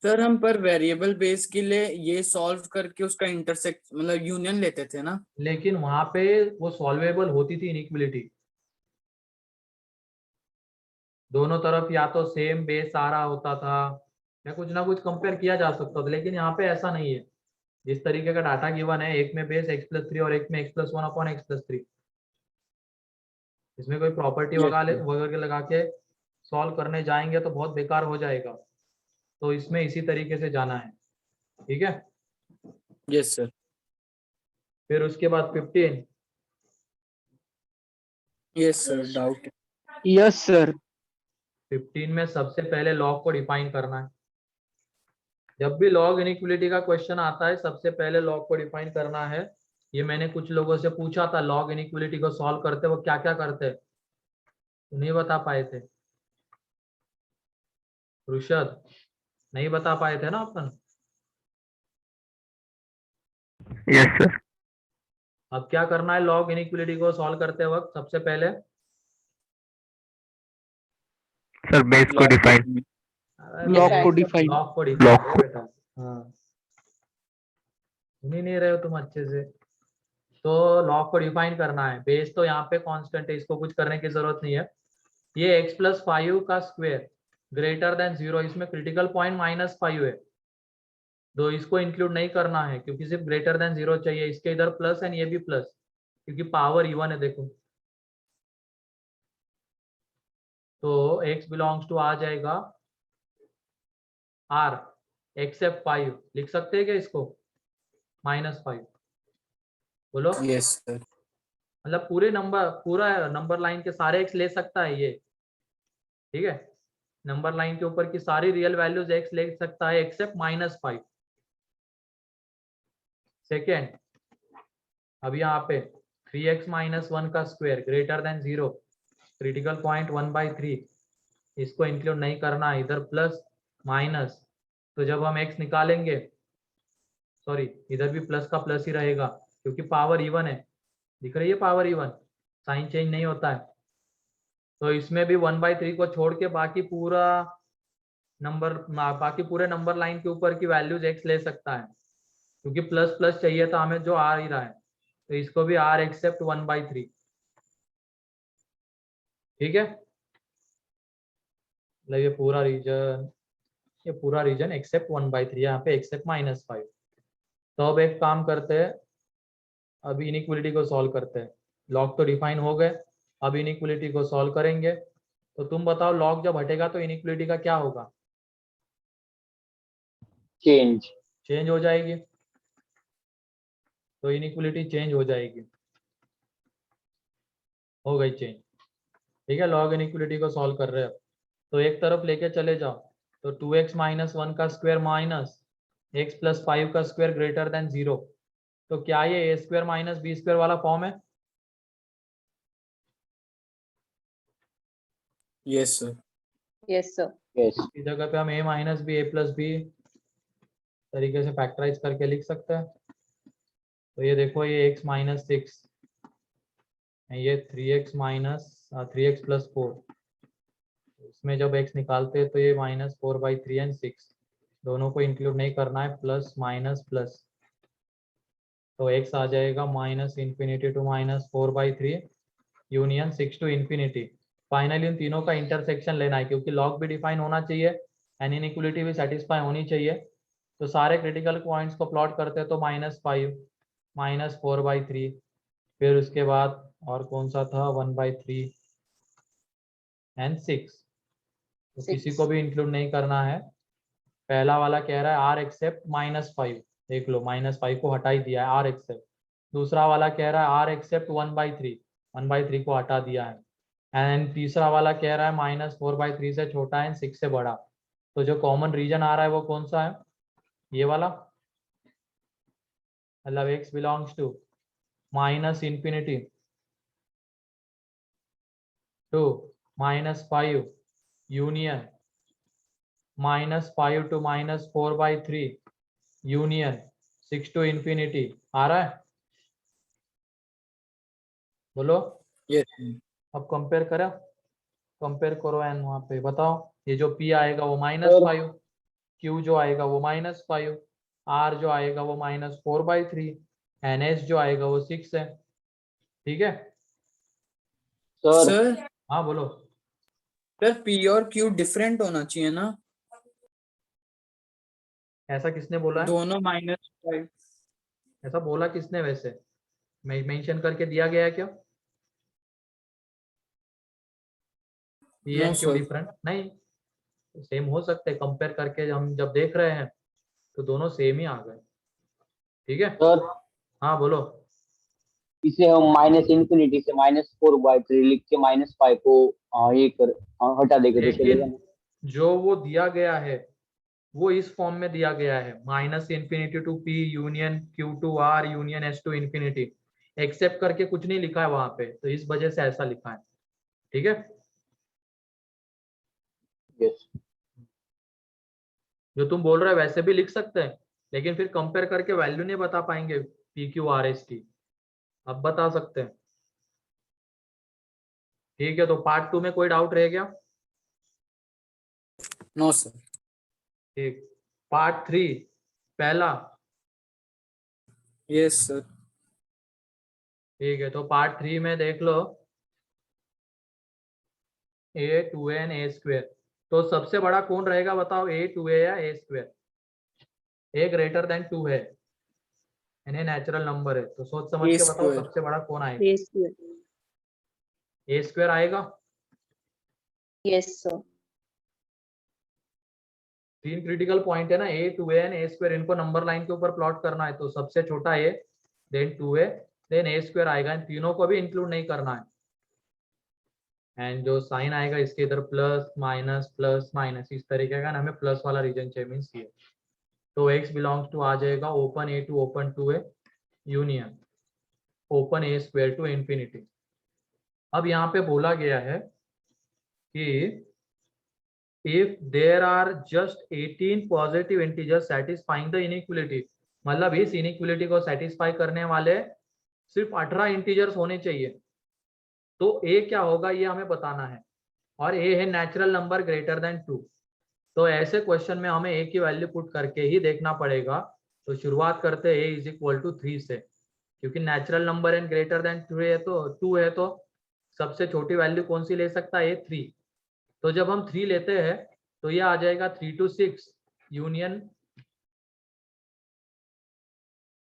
[SPEAKER 3] सर हम पर वेरिएबल बेस के लिए ये सॉल्व करके उसका इंटरसेक्ट मतलब यूनियन लेते थे ना?
[SPEAKER 1] लेकिन वहां पे वो सॉल्वेबल होती थी इनइक्वलिटी, दोनों तरफ या तो सेम बेस आ रहा होता था या कुछ ना कुछ कंपेयर किया जा सकता था, लेकिन यहाँ पे ऐसा नहीं है। जिस तरीके का डाटा गिवन है, एक में बेस x + 3 और एक में x + 1 अपॉन x + 3, इसमें कोई प्रॉपर्टी
[SPEAKER 3] Yes,
[SPEAKER 1] वगैरह लगा के सॉल्व करने जाएंगे तो बहुत बेकार हो जाएगा, तो इसमें इसी तरीके से जाना है। ठीक है,
[SPEAKER 3] यस सर।
[SPEAKER 1] फिर उसके बाद 15।
[SPEAKER 3] Yes sir, doubt.
[SPEAKER 2] Yes sir.
[SPEAKER 1] 15 में सबसे पहले लॉग को डिफाइन करना है। जब भी लॉग इनइक्वलिटी का क्वेश्चन आता है सबसे पहले लॉग को डिफाइन करना है। ये मैंने कुछ लोगों से पूछा था, लॉग इनइक्वलिटी को सॉल्व करते वो क्या क्या करते, तो नहीं बता पाए थे। रुशद, नहीं बता पाए थे ना अपन?
[SPEAKER 6] Yes sir.
[SPEAKER 1] अब क्या करना है लॉग इनइक्वलिटी को सॉल्व करते वक्त? सबसे पहले
[SPEAKER 6] सर बेस को डिफाइन।
[SPEAKER 2] लॉग को डिफाइन।
[SPEAKER 1] लॉग को डिफाइन बेटा। हाँ, सुन ही नहीं रहे हो तुम अच्छे से। तो लॉग को डिफाइन करना है। बेस तो यहाँ पे कांस्टेंट है, इसको कुछ करने की जरूरत नहीं है। ये x + 5 का स्क्वायर ग्रेटर देन 0, इसमें क्रिटिकल पॉइंट -5 है, तो इसको इंक्लूड नहीं करना है क्योंकि सिर्फ ग्रेटर देन 0 चाहिए। इसके इधर प्लस एंड ये भी प्लस, क्योंकि पावर इवन है। देखो तो x बिलोंग्स टू आ जाएगा r एक्सेप्ट 5, लिख सकते हैं क्या इसको? -5 बोलो।
[SPEAKER 3] Yes sir.
[SPEAKER 1] मतलब पूरा नंबर लाइन के सारे x ले सकता है ये, ठीक है। नंबर लाइन के ऊपर की सारी रियल वैल्यूज x ले सकता है एक्सेप्ट -5। सेकेंड, अब यहाँ पे 3x - 1 का square greater than 0, critical point 1/3, इसको इंक्लूड नहीं करना है। इधर प्लस माइनस, तो जब हम x निकालेंगे, सॉरी इधर भी प्लस का प्लस ही रहेगा क्योंकि पावर इवन है। दिख रही है पावर इवन, साइन चेंज नहीं होता है। तो इसमें भी 1/3 को छोड़ के बाकी पूरे नंबर लाइन के ऊपर की वैल्यूज x ले सकता है, क्योंकि प्लस प्लस चाहिए था हमें जो आ ही रहा है, तो इसको भी r एक्सेप्ट 1/3। ठीक है, मतलब ये पूरा रीजन ये पूरा रीजन एक्सेप्ट 1/3, यहाँ पे एक्सेप्ट -5। तो अब एक काम करते हैं, अब इनइक्वलिटी को सॉल्व करते हैं। लॉग तो डिफाइन हो गए, अब इनइक्वलिटी को सॉल्व करेंगे। तो तुम बताओ लॉग जब हटेगा तो इनइक्वलिटी का क्या होगा? चेंज हो जाएगी। तो इनइक्वलिटी चेंज हो जाएगी, हो गई चेंज। ठीक है, लॉग इनइक्वलिटी को सॉल्व कर रहे हैं। तो एक तरफ लेके चले जाओ, तो 2x - 1 का स्क्वायर माइनस x + 5 का स्क्वायर ग्रेटर देन 0। तो क्या ये a² - b² वाला फॉर्म है?
[SPEAKER 3] Yes sir.
[SPEAKER 7] Yes, sir.
[SPEAKER 1] इस जगह पे हम a - b a + b तरीके से फैक्टराइज करके लिख सकते हैं। तो ये देखो, ये x - 6, ये 3x + 4। इसमें जब x निकालते हैं तो ये -4/3 एंड 6 दोनों को इंक्लूड नहीं करना है, प्लस माइनस प्लस। तो x आ जाएगा -∞ to -4/3 यूनियन 6 to ∞। फाइनली उन तीनों का इंटरसेक्शन लेना है, क्योंकि लॉग भी डिफाइन होना चाहिए एंड इनइक्वलिटी भी सेटिस्फाई होनी चाहिए। तो सारे क्रिटिकल पॉइंट्स को प्लॉट करते हैं तो -5 -4/3, फिर उसके बाद और कौन सा था 1/3 एंड 6। तो किसी को भी इंक्लूड नहीं करना है। पहला वाला कह रहा है आर एक्सेप्ट -5, देख लो -5 को हटा ही दिया है, आर एक्सेप्ट। दूसरा वाला कह रहा है आर एक्सेप्ट 1/3 को हटा दिया है। एंड तीसरा वाला कह रहा है -4/3 से छोटा है 6 से बड़ा। तो जो कॉमन रीजन आ रहा है वो कौन सा है? ये वाला, मतलब x belongs to -∞ to -5 union -5 to -4/3 union 6 to ∞। आ रहा है? बोलो।
[SPEAKER 3] यस।
[SPEAKER 1] अब कंपेयर करो एंड वहां पे बताओ। ये जो p आएगा वो -5, q जो आएगा वो -5, r जो आएगा वो -4/3, एंड s जो आएगा वो 6 है। ठीक है,
[SPEAKER 3] सर
[SPEAKER 1] हाँ बोलो।
[SPEAKER 3] सर p और q डिफरेंट होना चाहिए ना?
[SPEAKER 1] ऐसा किसने बोला है?
[SPEAKER 3] दोनों -5।
[SPEAKER 1] ऐसा बोला किसने वैसे? मेंशन करके दिया गया है क्या? p
[SPEAKER 3] no
[SPEAKER 1] and q
[SPEAKER 3] sir.
[SPEAKER 1] Different नहीं, सेम हो सकते हैं। कंपेयर करके हम जब देख रहे हैं तो दोनों सेम ही आ गए। ठीक है,
[SPEAKER 8] सर
[SPEAKER 1] हाँ बोलो।
[SPEAKER 8] इसे हम -∞ से -4/3 लिख के -5 को ये कर हटा देंगे तो चलेगा
[SPEAKER 1] लेकिन
[SPEAKER 8] ना?
[SPEAKER 1] जो वो दिया गया है वो इस फॉर्म में दिया गया है, -∞ to p union q to r union s to ∞। Except करके कुछ नहीं लिखा है वहां पे, तो इस वजह से ऐसा लिखा है। ठीक है,
[SPEAKER 8] यस।
[SPEAKER 1] जो तुम बोल रहे हो वैसे भी लिख सकते हैं, लेकिन फिर कंपेयर करके वैल्यू नहीं बता पाएंगे p q r s की। अब बता सकते हैं। ठीक है, तो पार्ट 2 में कोई डाउट रह गया?
[SPEAKER 3] No sir.
[SPEAKER 1] ठीक, पार्ट 3 पहला।
[SPEAKER 3] Yes sir.
[SPEAKER 1] ठीक है, तो पार्ट 3 में देख लो a 2a एंड a²। तो सबसे बड़ा कौन रहेगा बताओ, a 2a या a²? a ग्रेटर देन 2 है, यानी नेचुरल नंबर है। तो सोच समझ के बताओ
[SPEAKER 3] A²।
[SPEAKER 1] सबसे बड़ा कौन आएगा?
[SPEAKER 7] Yes, sir.
[SPEAKER 1] a² आएगा।
[SPEAKER 7] Yes, sir.
[SPEAKER 1] 3 क्रिटिकल पॉइंट है ना, a 2a एंड a²। इनको नंबर लाइन के ऊपर प्लॉट करना है, तो सबसे छोटा a, then 2a, then a² आएगा। इन तीनों को भी इंक्लूड नहीं करना है। एंड जो साइन आएगा इसके इधर प्लस माइनस इस तरीके का, हमें प्लस वाला रीजन चाहिए, मीन्स ये। तो x बिलोंग्स टू आ जाएगा open a to open 2a union open a² to ∞। अब यहाँ पे बोला गया है कि if there are just 18 positive integers satisfying the inequality, मतलब इस इनइक्वलिटी को सेटिस्फाई करने वाले सिर्फ 18 इंटीजर्स होने चाहिए। तो a क्या होगा ये हमें बताना है, और a है नेचुरल नंबर ग्रेटर देन 2। तो ऐसे क्वेश्चन में हमें a की वैल्यू पुट करके ही देखना पड़ेगा। तो शुरुआत करते हैं a = 3 से, क्योंकि natural number and greater than 2 है, तो सबसे छोटी वैल्यू कौन सी ले सकता है? 3। तो जब हम 3 लेते हैं तो ये आ जाएगा 3 to 6 यूनियन,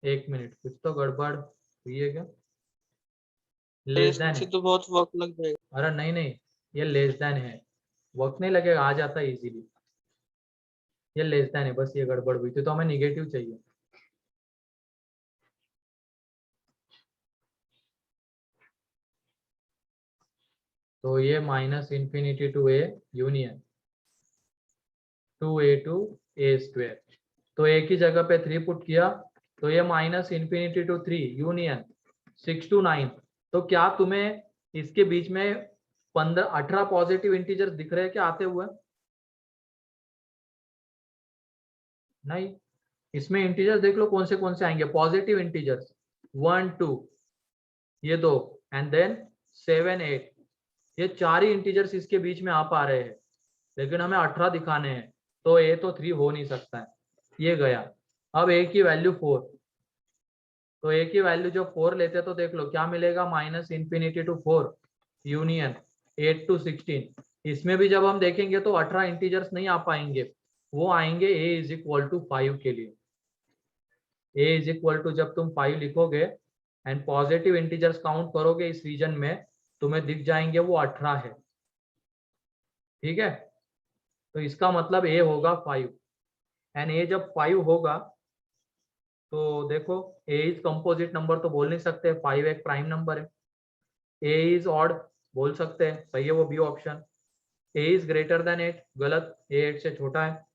[SPEAKER 1] एक मिनट, कुछ तो गड़बड़ हुई है क्या? लेस देन
[SPEAKER 5] इससे
[SPEAKER 1] है।
[SPEAKER 5] तो बहुत वक्त लग जाएगा।
[SPEAKER 1] अरे नहीं नहीं, ये लेस देन है, वक्त नहीं लगेगा, आ जाता है इजीली। ये लेस देन है, बस ये गड़बड़ हुई थी, तो हमें निगेटिव चाहिए। तो ये minus infinity to a union two a to a square, तो एक ही जगह पे 3 पुट किया, तो ये minus infinity to 3 union 6 to 9। तो क्या तुम्हें इसके बीच में 18 पॉजिटिव इंटीजर्स दिख रहे हैं क्या आते हुए? नहीं, इसमें इंटीजर्स देख लो कौन से आएंगे पॉजिटिव इंटीजर्स, 1 2, ये 2, एंड देन 7 8, ये 4 ही इंटीजर्स इसके बीच में आ पा रहे हैं, लेकिन हमें 18 दिखाने हैं, तो ए तो 3 हो नहीं सकता है, ये गया। अब ए की वैल्यू 4, तो ए की वैल्यू जब 4 लेते तो देख लो क्या मिलेगा, minus infinity to 4 union 8 to 16। इसमें भी जब हम देखेंगे तो 18 इंटीजर्स नहीं आ पाएंगे, वो आएंगे ए इज इक्वल टू 5 के लिए। ए इज इक्वल टू जब तुम 5 लिखोगे एंड पॉजिटिव इंटीजर्स काउंट करोगे इस रीजन में, तुम्हें दिख जाएंगे वो 18 है। ठीक है, तो इसका मतलब ए होगा 5, एंड ए जब 5 होगा तो देखो ए इज कंपोजिट नंबर तो बोल नहीं सकते, 5 एक प्राइम नंबर है। ए इज ऑड बोल सकते हैं, सही है वो B option. A is greater than 8 गलत, ए 8 से छोटा है।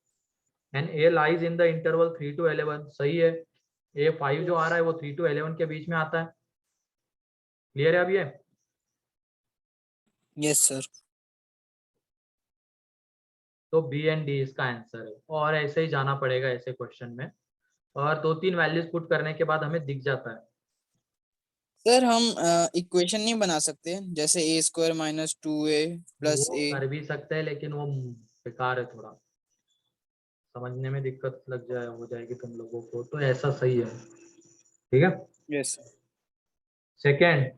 [SPEAKER 1] And a lies in the interval 3 to 11 सही है, ए 5 जो आ रहा है वो 3 टू 11 के बीच में आता है। क्लियर है अब ये?
[SPEAKER 3] Yes sir.
[SPEAKER 1] तो बी एंड डी इसका आंसर है, और ऐसे ही जाना पड़ेगा ऐसे क्वेश्चन में, और 2-3 वैल्यूज पुट करने के बाद हमें दिख जाता है।
[SPEAKER 3] सर हम इक्वेशन नहीं बना सकते, जैसे ए स्क्वायर माइनस 2a प्लस
[SPEAKER 1] वो
[SPEAKER 3] ए?
[SPEAKER 1] कर भी सकते हैं, लेकिन वो बेकार है, थोड़ा समझने में दिक्कत हो जाएगी तुम लोगों को, तो ऐसा सही है। ठीक है,
[SPEAKER 3] yes.
[SPEAKER 1] Second,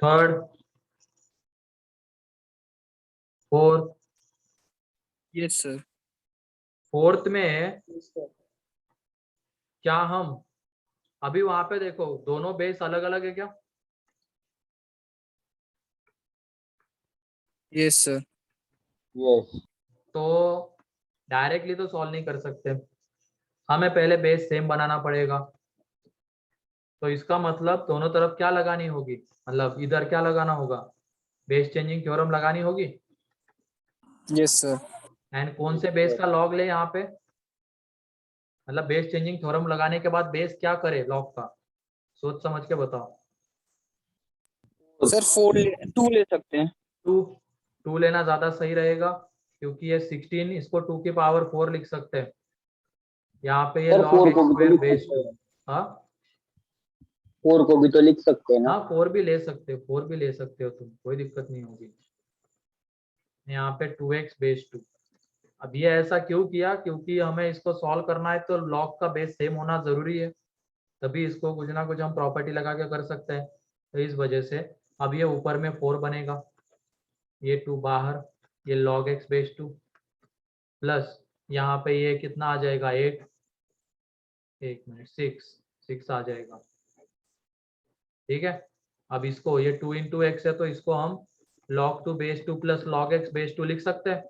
[SPEAKER 1] third, fourth.
[SPEAKER 3] Yes sir.
[SPEAKER 1] Fourth में क्या हम अभी वहां पे देखो दोनों बेस अलग अलग है क्या?
[SPEAKER 3] Yes sir.
[SPEAKER 8] यस।
[SPEAKER 1] तो डायरेक्टली तो सॉल्व नहीं कर सकते, हमें पहले बेस सेम बनाना पड़ेगा। तो इसका मतलब दोनों तरफ क्या लगानी होगी, मतलब इधर क्या लगाना होगा, बेस चेंजिंग थ्योरम लगानी होगी।
[SPEAKER 3] Yes sir.
[SPEAKER 1] एंड कौन से बेस का लॉग ले यहाँ पे, मतलब बेस चेंजिंग थ्योरम लगाने के बाद बेस क्या करे लॉग का, सोच समझ के बताओ।
[SPEAKER 3] सर 2 ले सकते हैं।
[SPEAKER 1] 2 लेना ज्यादा सही रहेगा, क्योंकि ये 16 इसको 2 की पावर 4 लिख सकते हैं, यहाँ पे ये
[SPEAKER 8] सर
[SPEAKER 1] लॉग
[SPEAKER 8] 4
[SPEAKER 1] एक्स
[SPEAKER 8] को भी तो
[SPEAKER 1] स्क्वायर
[SPEAKER 8] लिख
[SPEAKER 1] बेस
[SPEAKER 8] सकते
[SPEAKER 1] 2।
[SPEAKER 8] हैं,
[SPEAKER 1] हाँ
[SPEAKER 8] 4 को भी तो लिख सकते हैं ना।
[SPEAKER 1] हाँ 4 भी ले सकते हो, 4 भी ले सकते हो तुम, कोई दिक्कत नहीं होगी। यहाँ पे 2x बेस 2। अब ये ऐसा क्यों किया, क्योंकि हमें इसको सॉल्व करना है तो लॉग का बेस सेम होना जरूरी है, तभी इसको कुछ ना कुछ हम प्रॉपर्टी लगा के कर सकते हैं, तो इस वजह से अब ये ऊपर में 4 बनेगा, ये 2 बाहर, ये log x बेस 2 प्लस यहाँ पे ये कितना आ जाएगा 8, एक मिनट 6 आ जाएगा। ठीक है, अब इसको ये 2 इंटू एक्स है तो इसको हम log 2 base 2 plus log x base 2 लिख सकते हैं,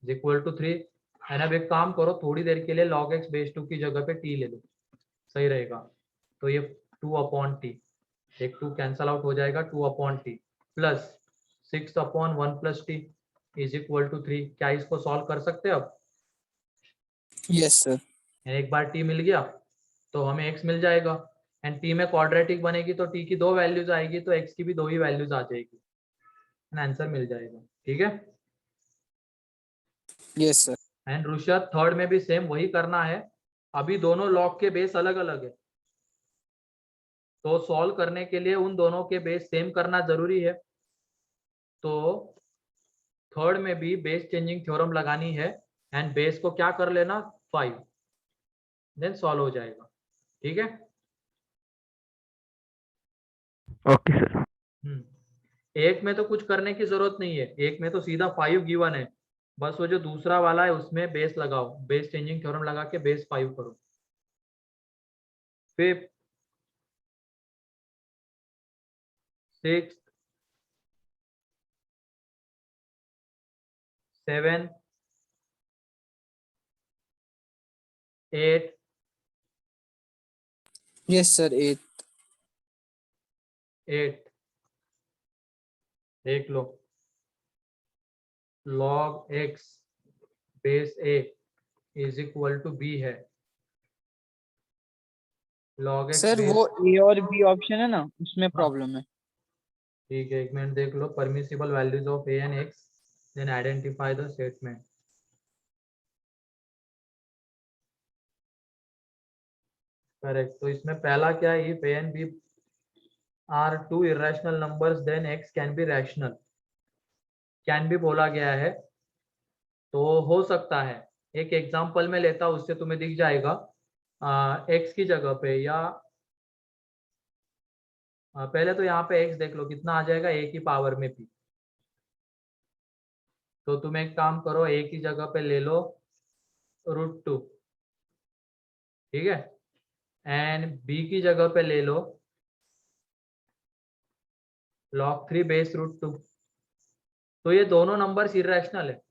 [SPEAKER 1] इज इक्वल टू 3। एंड अब एक काम करो, थोड़ी देर के लिए log x बेस 2 की जगह पे t ले लो, सही रहेगा। तो ये 2 अपॉन टी, एक 2 कैंसल आउट हो जाएगा, 2 upon t plus 6 upon 1 plus t is equal to 3। क्या इसको सॉल्व कर सकते हैं अब?
[SPEAKER 3] Yes sir.
[SPEAKER 1] एक बार टी मिल गया तो हमें x मिल जाएगा, एंड टी में क्वाड्रेटिक बनेगी तो टी की 2 वैल्यूज आएगी, तो x की भी 2 ही वैल्यूज आ जाएगी, आंसर मिल जाएगा। ठीक है,
[SPEAKER 3] yes sir.
[SPEAKER 1] And Rishabh third में भी सेम वही करना है, अभी दोनों लॉग के बेस अलग अलग है, तो सॉल्व करने के लिए उन दोनों के बेस सेम करना जरूरी है। तो थर्ड में भी बेस चेंजिंग थ्योरम लगानी है, एंड बेस को क्या कर लेना 5, देन सॉल्व हो जाएगा। ठीक है,
[SPEAKER 6] ओके सर।
[SPEAKER 1] एक में तो कुछ करने की जरूरत नहीं है, एक में तो सीधा 5 गिवन है, बस वो जो दूसरा वाला है उसमें बेस लगाओ, बेस चेंजिंग थ्योरम लगा के बेस 5 करो। Fifth, sixth, seventh, eight,
[SPEAKER 3] yes sir 8।
[SPEAKER 1] देख लो, log x base a is equal to b है। log x
[SPEAKER 3] सर
[SPEAKER 1] बेस,
[SPEAKER 3] वो ए और बी ऑप्शन है ना, उसमें प्रॉब्लम है।
[SPEAKER 1] ठीक है, एक मिनट देख लो, permissible values of a and x, then identify the statement. Correct. तो इसमें पहला क्या है, if a and b are two irrational numbers then x can be rational, can भी बोला गया है, तो हो सकता है। एक एग्जांपल में लेता हूं, उससे तुम्हें दिख जाएगा। x की जगह पे या पहले तो यहाँ पे x देख लो कितना आ जाएगा, a की पावर में p। तो तुम एक काम करो, a की जगह पे ले लो √2, ठीक है, एंड b की जगह पे ले लो log 3 बेस √2। तो ये दोनों नंबर्स इरेशनल है,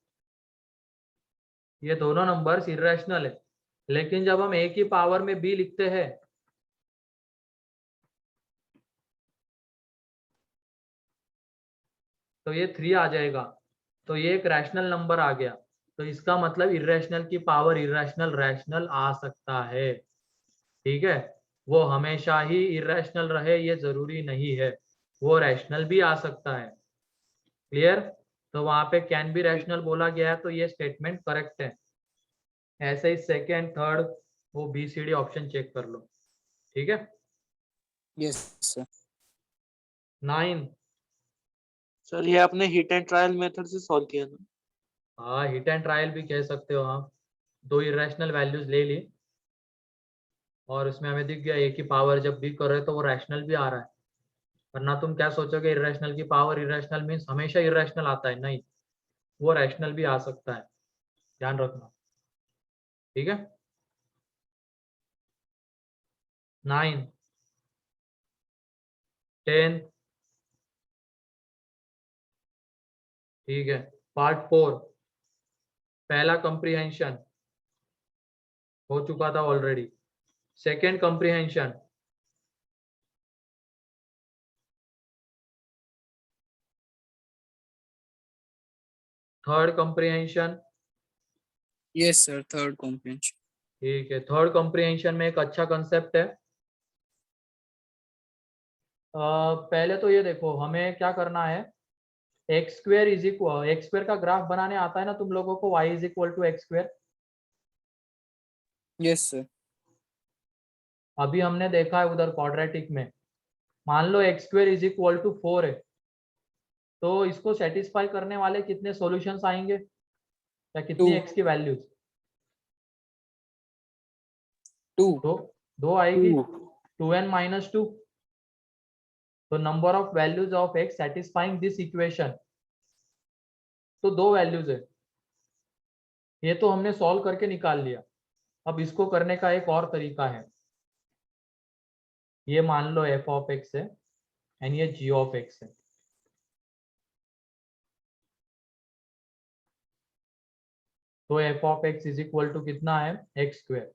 [SPEAKER 1] ये दोनों नंबर्स इरेशनल है, लेकिन जब हम a की पावर में b लिखते हैं तो ये 3 आ जाएगा, तो ये एक रैशनल नंबर आ गया। तो इसका मतलब इरेशनल की पावर इरेशनल रैशनल आ सकता है, ठीक है। वो हमेशा ही इरेशनल रहे ये जरूरी नहीं है, वो रैशनल भी आ सकता है। क्लियर। तो वहां पे कैन बी रैशनल बोला गया है, तो ये स्टेटमेंट करेक्ट है। ऐसे ही सेकेंड, थर्ड, वो B C D option check कर लो, ठीक है।
[SPEAKER 3] Yes sir.
[SPEAKER 1] 9,
[SPEAKER 5] सर ये आपने हिट एंड ट्रायल मेथड से सॉल्व किया ना?
[SPEAKER 1] हाँ हिट एंड ट्रायल भी कह सकते हो। हाँ, दो इरेशनल वैल्यूज ले ली और उसमें हमें दिख गया a की पावर जब b कर रहे हो तो वो रैशनल भी आ रहा है। वरना तुम क्या सोचोगे, इरेशनल की पावर इरेशनल मीन्स हमेशा इरेशनल आता है, नहीं, वो रैशनल भी आ सकता है, ध्यान रखना, ठीक है। 9, 10, ठीक है। पार्ट 4, पहला कंप्रीहेंशन हो चुका था already. Second comprehension, third comprehension,
[SPEAKER 3] yes sir third comprehension.
[SPEAKER 1] ठीक है। थर्ड कंप्रीहेंशन में एक अच्छा कंसेप्ट है। पहले तो ये देखो, हमें क्या करना है, x square is equal, X square का ग्राफ बनाने आता है ना तुम लोगों को, y is equal to X square.
[SPEAKER 3] Yes sir.
[SPEAKER 1] अभी हमने देखा है उधर क्वाड्रेटिक में, मान लो X square is equal to 4 है, तो इसको सेटिस्फाई करने वाले कितने सॉल्यूशंस आएंगे, या कितनी
[SPEAKER 3] Two.
[SPEAKER 1] एक्स की वैल्यूज?
[SPEAKER 3] 2।
[SPEAKER 1] दो आएगी, 2n माइनस 2। तो number of values of x satisfying this equation, तो दो वैल्यूज है। ये तो हमने सॉल्व करके निकाल लिया। अब इसको करने का एक और तरीका है, ये मान लो f ऑफ x है एंड ये g ऑफ x है। तो f of x is equal to कितना है, x square,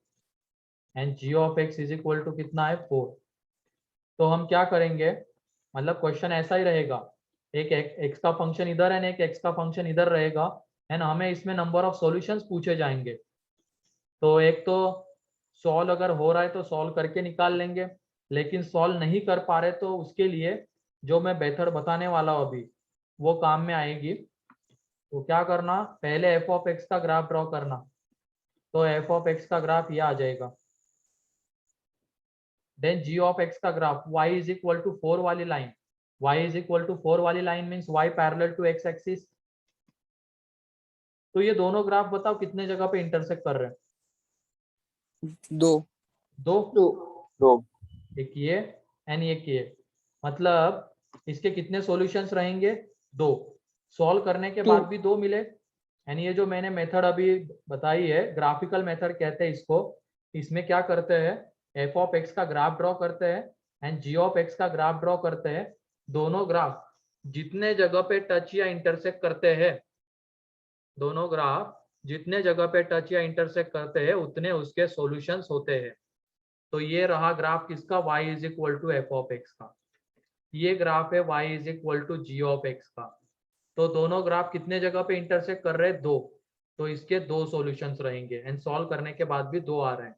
[SPEAKER 1] and g of x is equal to कितना है, 4। तो हम क्या करेंगे, मतलब क्वेश्चन ऐसा ही रहेगा, एक x का फंक्शन इधर है, एक x का फंक्शन इधर रहेगा, एंड हमें इसमें नंबर ऑफ सॉल्यूशंस पूछे जाएंगे। तो एक तो सॉल्व अगर हो रहा है तो सॉल्व करके निकाल लेंगे, लेकिन सॉल्व नहीं कर पा रहे तो उसके लिए जो मैं बेहतर बताने वाला हूँ अभी, वो काम में आएगी। तो क्या करना, पहले f ऑफ x का ग्राफ ड्रॉ करना। तो f ऑफ x का ग्राफ ये आ जाएगा, देन g ऑफ x का graph y is equal to 4 वाली line, y is equal to 4 वाली line means y parallel to x axis. तो ये दोनों ग्राफ बताओ कितने जगह पे इंटरसेक्ट कर रहे हैं?
[SPEAKER 3] 2।
[SPEAKER 8] दो।
[SPEAKER 1] एक ये एंड एक ये, मतलब इसके कितने सॉल्यूशंस रहेंगे, 2। सॉल्व करने के बाद भी 2 मिले एंड ये जो मैंने मेथड अभी बताई है ग्राफिकल मेथड कहते हैं इसको। इसमें क्या करते हैं, एफ ऑफ एक्स का ग्राफ ड्रॉ करते हैं एंड जी ऑफ एक्स का ग्राफ ड्रॉ करते हैं। दोनों ग्राफ जितने जगह पे टच या इंटरसेक्ट करते हैं, दोनों ग्राफ जितने जगह पे टच या इंटरसेक्ट करते हैं उतने उसके सॉल्यूशंस होते हैं। तो ये रहा ग्राफ किसका, y is equal to f of x का। ये ग्राफ है y is equal to g of x का। तो दोनों ग्राफ कितने जगह पे इंटरसेक्ट कर रहे हैं, दो। तो इसके दो सॉल्यूशंस रहेंगे एंड सॉल्व करने के बाद भी दो आ रहे हैं।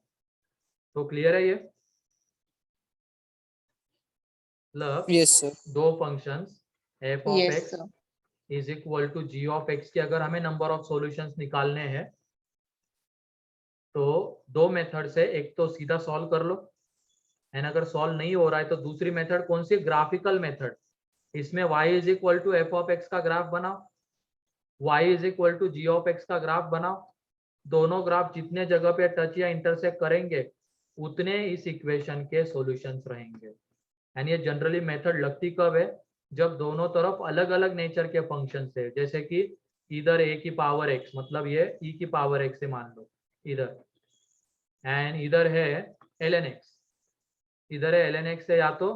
[SPEAKER 1] तो क्लियर है ये, मतलब
[SPEAKER 3] यस सर।
[SPEAKER 1] दो functions f of
[SPEAKER 7] Yes,
[SPEAKER 1] x
[SPEAKER 7] sir.
[SPEAKER 1] Is equal to g of x की अगर हमें नंबर ऑफ सॉल्यूशंस निकालने हैं तो दो मेथड से, एक तो सीधा सॉल्व कर लो एंड अगर सॉल्व नहीं हो रहा है तो दूसरी मेथड कौन सी, ग्राफिकल मेथड। इसमें y is equal to f of x का ग्राफ बनाओ, y is equal to g of x का ग्राफ बनाओ। दोनों ग्राफ जितने जगह पे टच या इंटरसेक्ट करेंगे उतने इस इक्वेशन के सॉल्यूशंस रहेंगे। एंड ये जनरली मेथड लगती कब है, जब दोनों तरफ अलग अलग नेचर के फंक्शन है। जैसे कि इधर a की पावर x, मतलब ये e की पावर x से मान लो इधर, एंड इधर है ln x, इधर है ln x है, या तो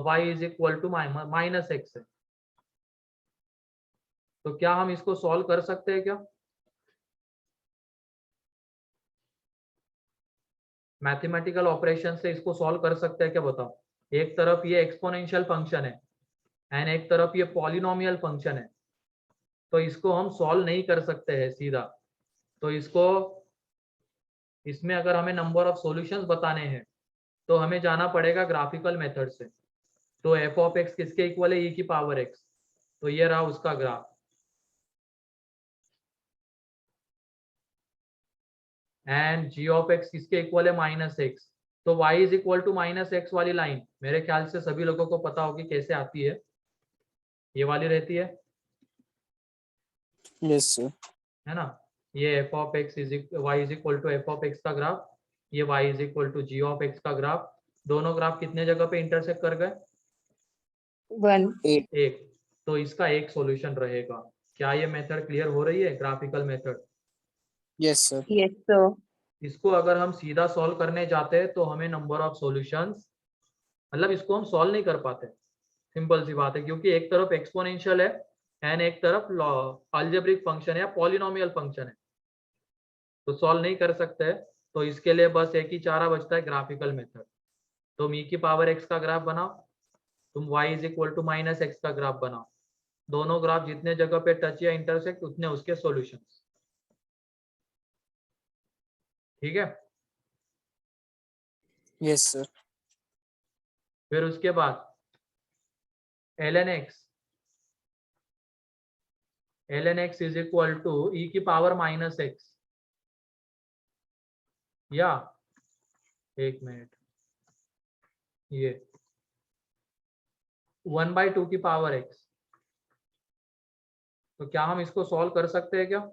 [SPEAKER 1] y is equal to minus x है। तो क्या हम इसको सॉल्व कर सकते हैं क्या, मैथमेटिकल ऑपरेशन से इसको सॉल्व कर सकते हैं क्या, बताओ। एक तरफ ये एक्सपोनेंशियल फंक्शन है एंड एक तरफ ये पॉलिनोमियल फंक्शन है, तो इसको हम सॉल्व नहीं कर सकते हैं सीधा। तो इसको, इसमें अगर हमें नंबर ऑफ सॉल्यूशंस बताने हैं तो हमें जाना पड़ेगा ग्राफिकल मेथड से। तो एफ ऑफ एक्स किसके इक्वल है, e की पावर x, तो ये रहा उसका graph. And g of x किसके इक्वल है, माइनस एक्स। तो y is equal to minus x वाली लाइन मेरे ख्याल से सभी लोगों को पता होगी कैसे आती है, ये वाली रहती है
[SPEAKER 3] यस सर।
[SPEAKER 1] है ना। ये f of x is y is equal to f of x का ग्राफ, ये y is equal to g of x का ग्राफ। दोनों ग्राफ कितने जगह पे इंटरसेक्ट कर गए,
[SPEAKER 7] 1.
[SPEAKER 1] एक। तो इसका एक सॉल्यूशन रहेगा। क्या ये मेथड क्लियर हो रही है, graphical method.
[SPEAKER 3] Yes sir.
[SPEAKER 7] Yes, sir.
[SPEAKER 1] इसको अगर हम सीधा सॉल्व करने जाते हैं तो हमें नंबर ऑफ सॉल्यूशंस, मतलब इसको हम सॉल्व नहीं कर पाते, सिंपल सी बात है, क्योंकि एक तरफ एक्सपोनेंशियल है एंड एक तरफ अलजेब्रिक फंक्शन है या पॉलिनोमियल फंक्शन है, तो सॉल्व नहीं कर सकते। तो इसके लिए बस एक ही चारा बचता है, ग्राफिकल मेथड। तुम e की पावर x का ग्राफ बनाओ, तुम y is equal to minus x का ग्राफ बनाओ। दोनों ग्राफ जितने जगह पे टच या इंटरसेक्ट उतने उसके सॉल्यूशंस। ठीक है,
[SPEAKER 3] यस सर।
[SPEAKER 1] फिर उसके बाद ln x is equal to e की पावर माइनस एक्स, या एक मिनट, ये 1/2 की पावर x। तो क्या हम इसको सॉल्व कर सकते हैं क्या,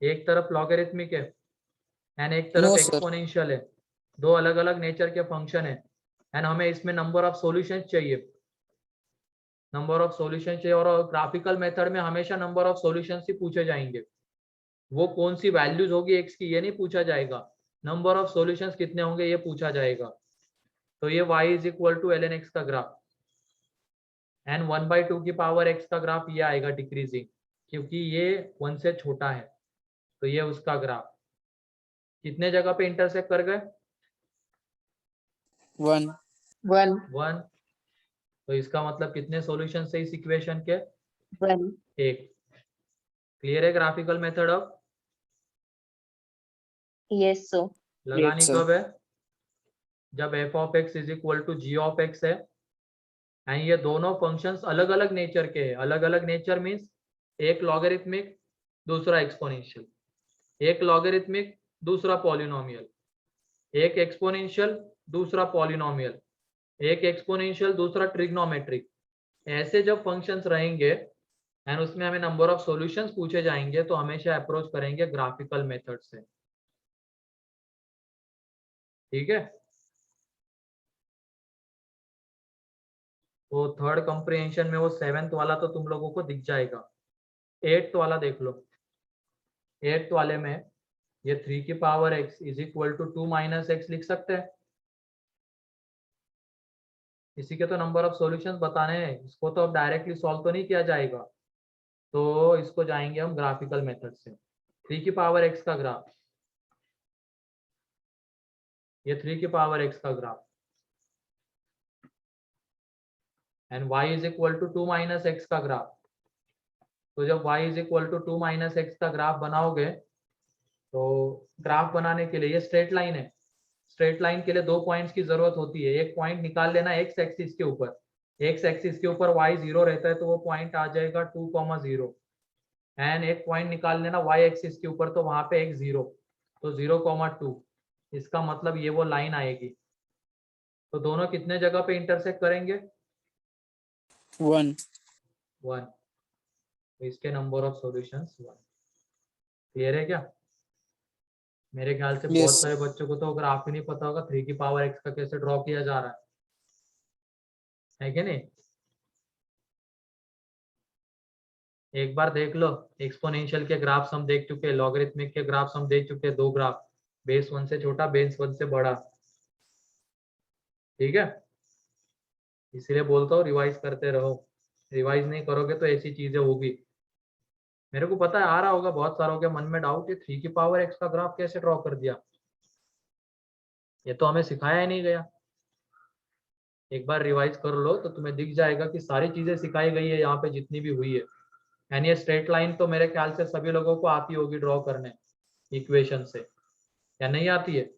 [SPEAKER 1] एक तरफ लॉगरिथमिक है एंड एक तरफ
[SPEAKER 3] No, sir.
[SPEAKER 1] एक्सपोनेंशियल है, दो अलग अलग नेचर के फंक्शन है एंड हमें इसमें नंबर ऑफ सॉल्यूशंस चाहिए, नंबर ऑफ सॉल्यूशन चाहिए। और ग्राफिकल मेथड में हमेशा नंबर ऑफ सॉल्यूशंस ही पूछे जाएंगे, वो कौन सी वैल्यूज होगी एक्स की ये नहीं पूछा जाएगा, नंबर ऑफ सॉल्यूशंस कितने होंगे ये पूछा जाएगा। तो ये y is equal to ln x का ग्राफ एंड 1/2 की पावर x का ग्राफ ये आएगा डिक्रीजिंग, क्योंकि ये 1 से छोटा है। तो ये उसका ग्राफ कितने जगह पे इंटरसेक्ट कर गए,
[SPEAKER 3] 1.
[SPEAKER 7] 1.
[SPEAKER 1] 1। तो इसका मतलब कितने सॉल्यूशन है इस इक्वेशन के,
[SPEAKER 7] 1.
[SPEAKER 1] एक। क्लियर है ग्राफिकल मेथड। अब
[SPEAKER 7] Yes, sir.
[SPEAKER 1] लगानी
[SPEAKER 3] sir.
[SPEAKER 1] कब है, जब f of x is equal to g of x है एंड ये दोनों फंक्शंस अलग अलग नेचर के हैं। अलग अलग नेचर मीन्स एक लॉगरिथमिक दूसरा एक्सपोनेंशियल, एक लॉगरिथमिक दूसरा पॉलिनोमियल, एक एक्सपोनेंशियल दूसरा पॉलिनोमियल, एक एक्सपोनेंशियल दूसरा ट्रिग्नोमेट्रिक। ऐसे जब फंक्शंस रहेंगे एंड उसमें हमें नंबर ऑफ सॉल्यूशंस पूछे जाएंगे तो हमेशा अप्रोच करेंगे ग्राफिकल मेथड से। ठीक है, तो थर्ड कंप्रिहेंशन में वो 7th वाला तो तुम लोगों को दिख जाएगा। 8th वाला देख लो। 8th वाले में ये 3 की power x is equal to 2 minus x लिख सकते हैं। इसी के तो नंबर ऑफ सॉल्यूशंस बताने हैं, इसको तो अब डायरेक्टली सॉल्व तो नहीं किया जाएगा, तो इसको जाएंगे हम ग्राफिकल मेथड से। 3 की पावर x का ग्राफ, ये 3 की पावर x का graph, and y is equal to 2 minus x का ग्राफ। तो जब y is equal to 2 minus x का ग्राफ बनाओगे, तो ग्राफ बनाने के लिए ये स्ट्रेट लाइन है, स्ट्रेट लाइन के लिए 2 पॉइंट्स की जरूरत होती है। एक पॉइंट निकाल लेना एक्स एक्सिस के ऊपर, एक्स एक्सिस के ऊपर y 0 रहता है तो वो पॉइंट आ जाएगा 2,0, एंड एक पॉइंट निकाल लेना y एक्सिस के ऊपर, तो वहां पे x 0, तो 0,2। इसका मतलब ये वो लाइन आएगी। तो दोनों कितने जगह पे इंटरसेक्ट करेंगे?
[SPEAKER 3] 1।
[SPEAKER 1] 1। तो इसके नंबर ऑफ सॉल्यूशंस 1। क्लियर है क्या? मेरे ख्याल से बहुत
[SPEAKER 3] Yes.
[SPEAKER 1] सारे बच्चों को तो ग्राफ ही नहीं पता होगा 3 की पावर x का कैसे ड्रॉ किया जा रहा है कि नहीं? एक बार देख लो, एक्सपोनेंशियल के ग्राफ्स हम देख चुके, लॉगरिथमिक के ग्राफ्स हम देख चुके, 2 ग्राफ, बेस 1 से छोटा, बेस 1 से बड़ा। ठीक है, इसीलिए बोलता हूँ रिवाइज करते रहो, रिवाइज नहीं करोगे तो ऐसी चीजें होगी। मेरे को पता है आ रहा होगा बहुत सारों के मन में डाउट, ये 3 की पावर x का ग्राफ कैसे ड्रॉ कर दिया, ये तो हमें सिखाया ही नहीं गया। एक बार रिवाइज कर लो तो तुम्हें दिख जाएगा कि सारी चीजें सिखाई गई है यहाँ पे जितनी भी हुई है। एंड ये स्ट्रेट लाइन तो मेरे ख्याल से सभी लोगों को आती होगी ड्रॉ करने इक्वेशन से, या नहीं आती है?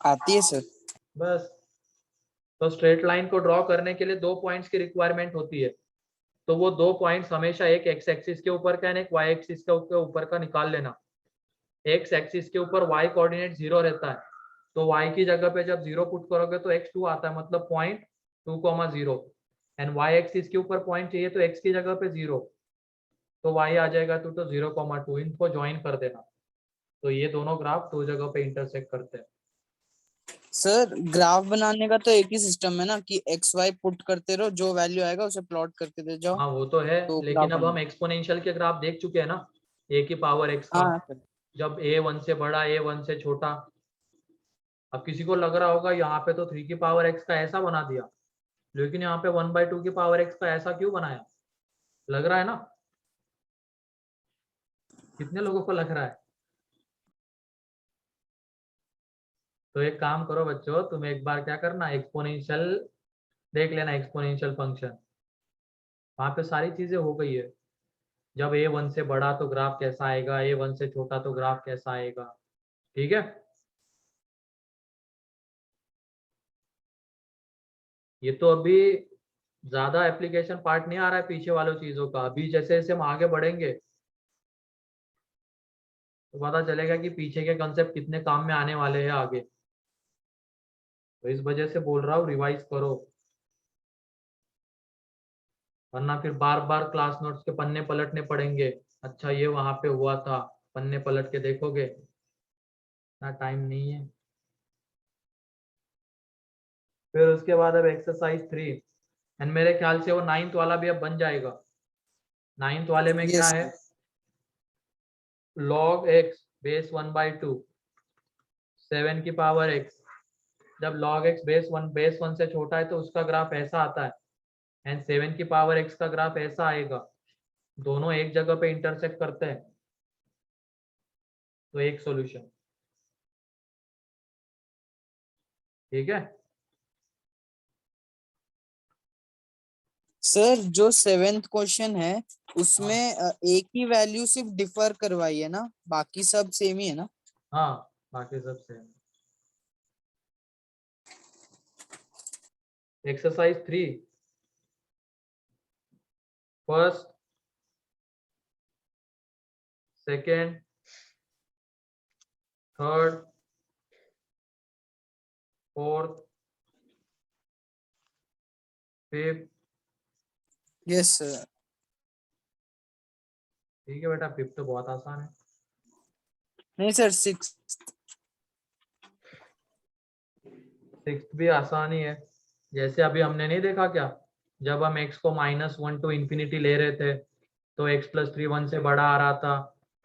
[SPEAKER 3] आती है सर।
[SPEAKER 1] बस, तो स्ट्रेट लाइन को ड्रॉ करने के लिए 2 पॉइंट्स की रिक्वायरमेंट होती है। तो वो 2 पॉइंट्स हमेशा एक एक्स एक्सिस के ऊपर का, एक वाई एक्सिस के ऊपर का निकाल लेना। एक्स एक्सिस के ऊपर y कोऑर्डिनेट 0 रहता है, तो y की जगह पे जब 0 पुट करोगे तो x 2 आता है, मतलब पॉइंट 2,0। एंड y एक्सिस के ऊपर पॉइंट चाहिए तो x की जगह पे 0, तो y आ जाएगा तो 0,2। इनको ज्वाइन कर देना, तो ये दोनों ग्राफ 2 जगह पे इंटरसेक्ट करते हैं।
[SPEAKER 3] सर ग्राफ बनाने का तो एक ही सिस्टम है ना कि एक्स वाई पुट करते रहो, जो वैल्यू आएगा उसे प्लॉट करके दे जाओ।
[SPEAKER 1] हाँ वो तो है,
[SPEAKER 3] तो
[SPEAKER 1] लेकिन
[SPEAKER 3] ग्राफ
[SPEAKER 1] अब हम
[SPEAKER 3] बन।
[SPEAKER 1] एक्सपोनेंशियल के ग्राफ देख चुके हैं ना, a की पावर x का,
[SPEAKER 3] हाँ सर।
[SPEAKER 1] जब a 1 से बड़ा a 1 से छोटा। अब किसी को लग रहा होगा यहाँ पे तो 3 की पावर x का ऐसा बना दिया, लेकिन यहाँ पे 1/2 की पावर x का ऐसा क्यों बनाया? लग रहा है ना? कितने लोगों को लग रहा है? तो एक काम करो बच्चों, तुम एक बार क्या करना, एक्सपोनेंशियल देख लेना, एक्सपोनेंशियल फंक्शन, वहां पे सारी चीजें हो गई है। जब a 1 से बड़ा तो ग्राफ कैसा आएगा, a 1 से छोटा तो ग्राफ कैसा आएगा। ठीक है, ये तो अभी ज्यादा एप्लीकेशन पार्ट नहीं आ रहा है पीछे वालों चीजों का। अभी जैसे जैसे हम आगे बढ़ेंगे तो पता चलेगा कि पीछे के कंसेप्ट कितने काम में आने वाले हैं आगे। तो इस वजह से बोल रहा हूँ रिवाइज करो, वरना फिर बार बार क्लास नोट्स के पन्ने पलटने पड़ेंगे। अच्छा ये वहां पे हुआ था, पन्ने पलट के देखोगे, इतना टाइम नहीं है। फिर उसके बाद अब एक्सरसाइज 3, एंड मेरे ख्याल से वो 9th वाला भी अब बन जाएगा। 9th वाले में क्या
[SPEAKER 3] Yes,
[SPEAKER 1] है, log x बेस 1/2, 7 की पावर x। जब log x बेस 1 से छोटा है तो उसका ग्राफ ऐसा आता है, एंड 7 की पावर x का ग्राफ ऐसा आएगा। दोनों एक जगह पे इंटरसेक्ट करते हैं, तो एक सॉल्यूशन। ठीक है,
[SPEAKER 3] सर जो 7th क्वेश्चन है उसमें एक ही वैल्यू सिर्फ डिफर करवाई है ना, बाकी सब सेम ही है ना?
[SPEAKER 1] हाँ बाकी सब same. Exercise 3, first, second, third, fourth, fifth.
[SPEAKER 3] Yes sir.
[SPEAKER 1] ठीक है बेटा, फिफ्थ तो बहुत आसान है।
[SPEAKER 3] नहीं सर 6।
[SPEAKER 1] सिक्स्थ भी आसान ही है। जैसे अभी हमने नहीं देखा क्या, जब हम x को -1 टू इंफिनिटी ले रहे थे तो x + 3 1 से बड़ा आ रहा था,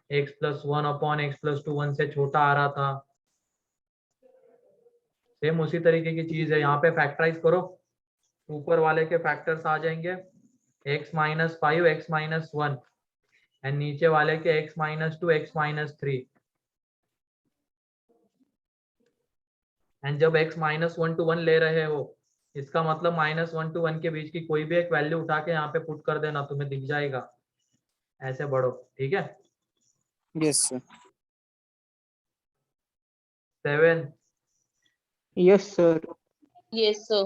[SPEAKER 1] x + 1 अपॉन x + 2 1 से छोटा आ रहा था। सेम उसी तरीके की चीज है, यहाँ पे फैक्टराइज करो, ऊपर वाले के फैक्टर्स आ जाएंगे x - 5 x - 1 एंड नीचे वाले के x - 2 x - 3 एंड जब x -1 to 1 ले रहे हो, इसका मतलब -1 to 1 के बीच की कोई भी एक वैल्यू उठा के यहाँ पे पुट कर देना, तुम्हें दिख जाएगा, ऐसे बढ़ो, ठीक है।
[SPEAKER 3] Yes sir.
[SPEAKER 1] 7
[SPEAKER 2] Yes, sir.
[SPEAKER 7] Yes, sir.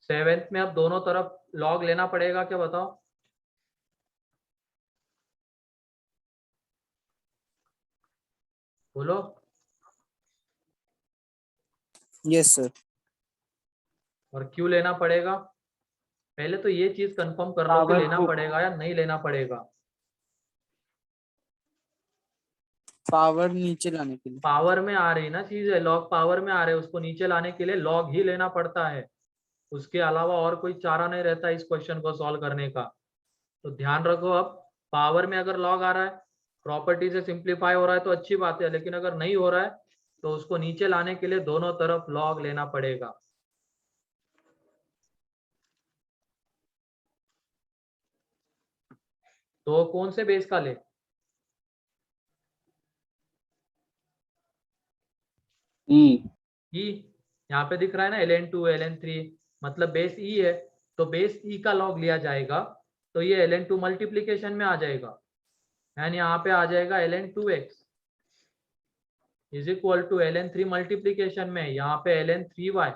[SPEAKER 1] 7th में अब दोनों तरफ लॉग लेना पड़ेगा क्या, बताओ। बोलो।
[SPEAKER 3] Yes sir.
[SPEAKER 1] और क्यों लेना पड़ेगा, पहले तो ये चीज कंफर्म कर लो कि
[SPEAKER 2] Power
[SPEAKER 1] लेना
[SPEAKER 2] को-
[SPEAKER 1] पड़ेगा या नहीं लेना पड़ेगा।
[SPEAKER 3] पावर नीचे लाने के लिए।
[SPEAKER 1] पावर में आ रही ना चीज है, लॉग पावर में आ रहे, उसको नीचे लाने के लिए लॉग ही लेना पड़ता है, उसके अलावा और कोई चारा नहीं रहता इस क्वेश्चन को सॉल्व करने का। तो ध्यान रखो, अब पावर में अगर लॉग आ रहा है, प्रॉपर्टी से सिंप्लीफाई हो रहा है तो अच्छी बात है, लेकिन अगर नहीं हो रहा है तो उसको नीचे लाने के लिए दोनों तरफ लॉग लेना पड़ेगा। तो कौन से बेस का ले,
[SPEAKER 8] ई
[SPEAKER 1] ई, यहाँ पे दिख रहा है ना ln2 ln3, मतलब बेस ई है, तो बेस ई का लॉग लिया जाएगा, तो ये ln2 मल्टीप्लीकेशन में आ जाएगा एंड यहाँ पे आ जाएगा ln2x is equal to ln3 multiplication में यहाँ पे ln3y।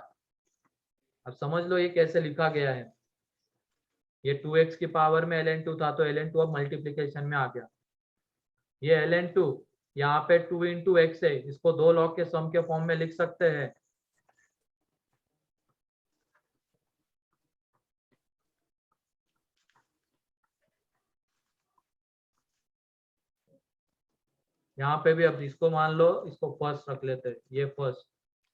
[SPEAKER 1] अब समझ लो ये कैसे लिखा गया है, ये 2x की पावर में ln2 था तो ln2 अब मल्टीप्लीकेशन में आ गया, ये ln2 यहाँ पे 2 × x है, इसको दो लॉग के सम के फॉर्म में लिख सकते हैं। यहाँ पे भी अब इसको मान लो, इसको फर्स्ट रख लेते हैं, ये फर्स्ट,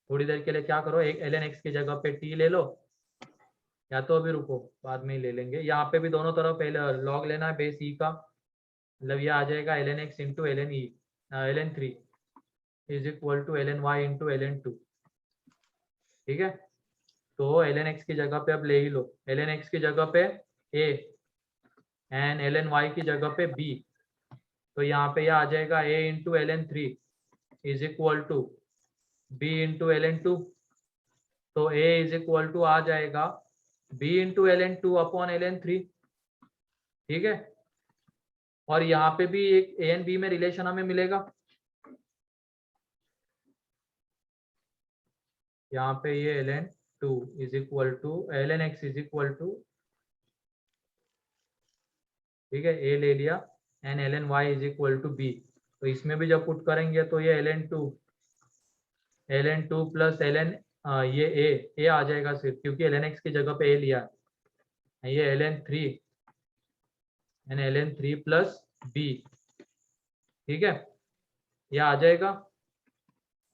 [SPEAKER 1] थोड़ी देर के लिए क्या करो, एक ln x की जगह पे t ले लो, या तो अभी रुको बाद में ही ले लेंगे। यहाँ पे भी दोनों तरफ लॉग लेना है बेस ई का, मतलब ये आ जाएगा ln x into ln3 is equal to ln y into ln2, ठीक है। तो ln x की जगह पे अब ले ही लो, ln x की जगह पे a एंड ln y की जगह पे b, तो यहाँ पे यह आ जाएगा a into ln3 is equal to b into ln2, तो a इज इक्वल टू आ जाएगा b into ln2 upon ln3, ठीक है। और यहाँ पे भी एक a एंड b में रिलेशन हमें मिलेगा, यहाँ पे ये ln2 is equal to ln x is equal to, ठीक है, a ले लिया and ln y is equal to b, तो इसमें भी जब पुट करेंगे तो ये ln2 प्लस ln ये a आ जाएगा सिर्फ, क्योंकि ln x की जगह पे a लिया है, ये ln3 and ln3 plus b, ठीक है, ये आ जाएगा।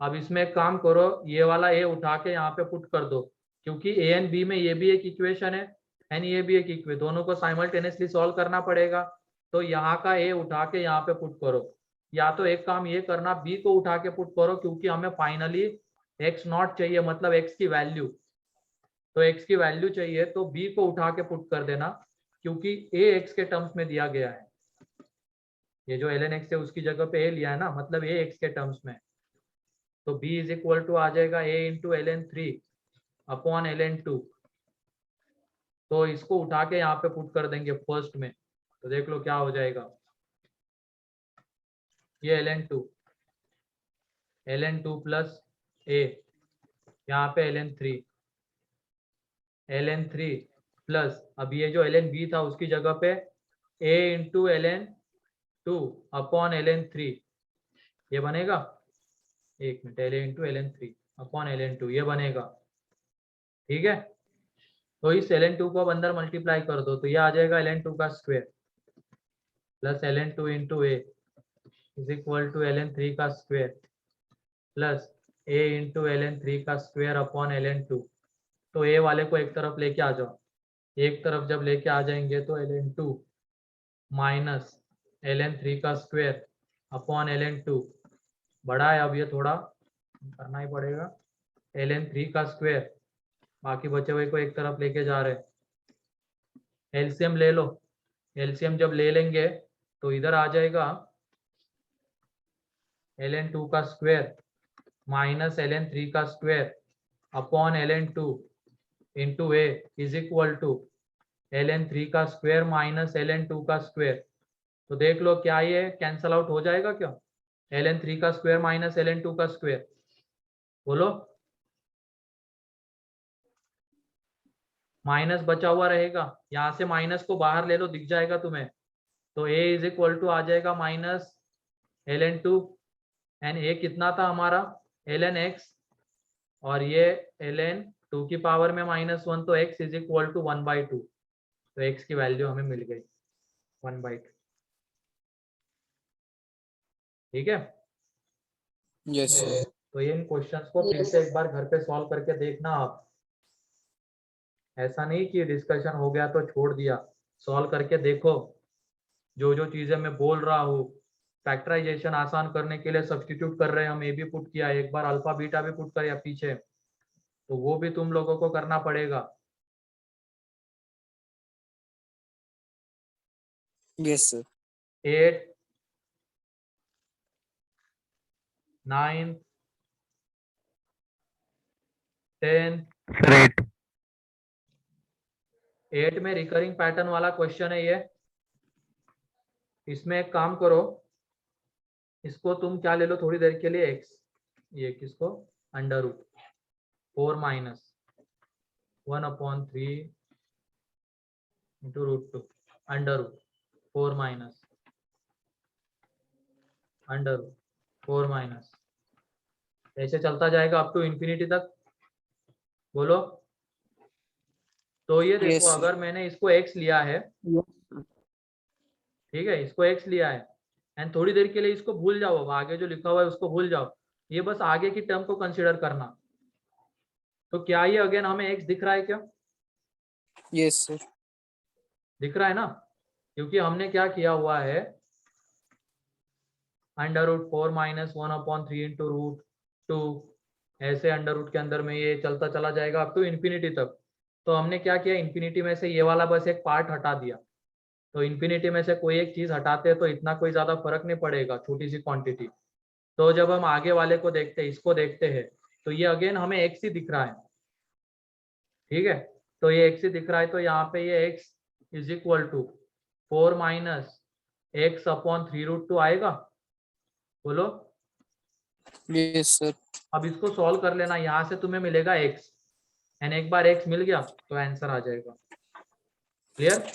[SPEAKER 1] अब इसमें एक काम करो, ये वाला a उठा के यहाँ पे पुट कर दो, क्योंकि a एंड b में ये भी एक इक्वेशन है एंड ये भी एक इक्वेशन, दोनों को साइमल्टेनियसली सॉल्व करना पड़ेगा, तो यहाँ का a उठा के यहाँ पे पुट करो, या तो एक काम ये करना b को उठा के पुट करो, क्योंकि हमें फाइनली x0 चाहिए, मतलब x की वैल्यू, तो x की वैल्यू चाहिए तो b को उठा के पुट कर देना, क्योंकि a x के टर्म्स में दिया गया है, ये जो ln x है उसकी जगह पे a लिया है ना, मतलब a x के टर्म्स में, तो b इज इक्वल टू आ जाएगा a into ln3 upon ln2, तो इसको उठा के यहाँ पे पुट कर देंगे फर्स्ट में, तो देख लो क्या हो जाएगा, ये ln2 प्लस a, यहाँ पे ln3 प्लस, अब ये जो ln b था उसकी जगह पे a into ln2 upon ln3, ये बनेगा, एक minute, a into ln3 upon ln2 ये बनेगा, ठीक है। तो इस ln2 को अब अंदर मल्टीप्लाई कर दो, तो ये आ जाएगा ln2 का square plus ln2 into a is equal to ln3 का square plus a into ln3 का स्क्वायर अपॉन ln2, तो ए वाले को एक तरफ लेके आ जाओ, एक तरफ जब लेके आ जाएंगे तो ln2 माइनस ln3 का स्क्वायर अपॉन ln2 बड़ा है, अब ये थोड़ा करना ही पड़ेगा, ln3 का स्क्वायर, बाकी बचे हुए को एक तरफ लेके जा रहे हैं। एलसीएम ले लो, एलसीएम जब ले लेंगे तो इधर आ जाएगा ln2 का स्क्वायर माइनस ln3 का square upon ln2 into a is equal to ln3 का स्क्वायर माइनस ln2 का स्क्वायर। तो देख लो क्या ये कैंसल आउट हो जाएगा क्या, ln3 का स्क्वायर माइनस ln2 का स्क्वायर, बोलो। माइनस बचा हुआ रहेगा, यहाँ से माइनस को बाहर ले लो, दिख जाएगा तुम्हें। तो a इज इक्वल टू आ जाएगा माइनस ln2 एंड a कितना था हमारा ln x, और ये ln2 की पावर में -1, तो x इज इक्वल टू 1/2। तो x की वैल्यू हमें मिल गई 1/2। ठीक है,
[SPEAKER 3] यस सर।
[SPEAKER 1] तो ये इन क्वेश्चंस को फिर से एक बार घर पे सॉल्व करके देखना आप, ऐसा नहीं कि डिस्कशन हो गया तो छोड़ दिया, सॉल्व करके देखो। जो जो चीजें मैं बोल रहा हूँ, फैक्टराइजेशन आसान करने के लिए सब्स्टिट्यूट कर रहे हैं हम, ए भी पुट किया, एक बार अल्फा बीटा भी पुट कर पीछे, तो वो भी तुम लोगों को करना पड़ेगा।
[SPEAKER 3] Yes sir.
[SPEAKER 1] 8 9 10
[SPEAKER 6] सर 8
[SPEAKER 1] 8 में रिकरिंग पैटर्न वाला क्वेश्चन है ये। इसमें एक काम करो, इसको तुम क्या ले लो थोड़ी देर के लिए x, ये किसको under root 4 minus 1/3 into √2 under root 4 minus under root 4 minus, ऐसे चलता जाएगा अप टू इंफिनिटी तक, बोलो। तो ये देखो
[SPEAKER 3] Yes, sir.
[SPEAKER 1] अगर मैंने इसको x लिया है, ठीक है, इसको x लिया है एंड थोड़ी देर के लिए इसको भूल जाओ, अब आगे जो लिखा हुआ है उसको भूल जाओ, ये बस आगे की टर्म को कंसीडर करना। तो क्या ये अगेन हमें x दिख रहा है क्या,
[SPEAKER 3] यस सर।
[SPEAKER 1] दिख रहा है ना, क्योंकि हमने क्या किया हुआ है, अंडर रूट 4 माइनस 1/3 इंटू √2, ऐसे अंडर रूट के अंदर में ये चलता चला जाएगा अप टू इंफिनिटी तक। तो हमने क्या किया, इंफिनिटी में से ये वाला बस एक पार्ट हटा दिया। तो इंफिनिटी में से कोई एक चीज हटाते हैं तो इतना कोई ज्यादा फर्क नहीं पड़ेगा, छोटी सी क्वांटिटी। तो जब हम आगे वाले को देखते हैं, इसको देखते हैं, तो ये अगेन हमें x ही दिख रहा है, ठीक है। तो ये x ही दिख रहा है, तो यहाँ पे ये x is equal to 4 minus x/3√2 आएगा, बोलो।
[SPEAKER 3] Yes sir.
[SPEAKER 1] अब इसको सॉल्व कर लेना, यहाँ से तुम्हें मिलेगा x एंड एक बार x मिल गया तो आंसर आ जाएगा। क्लियर,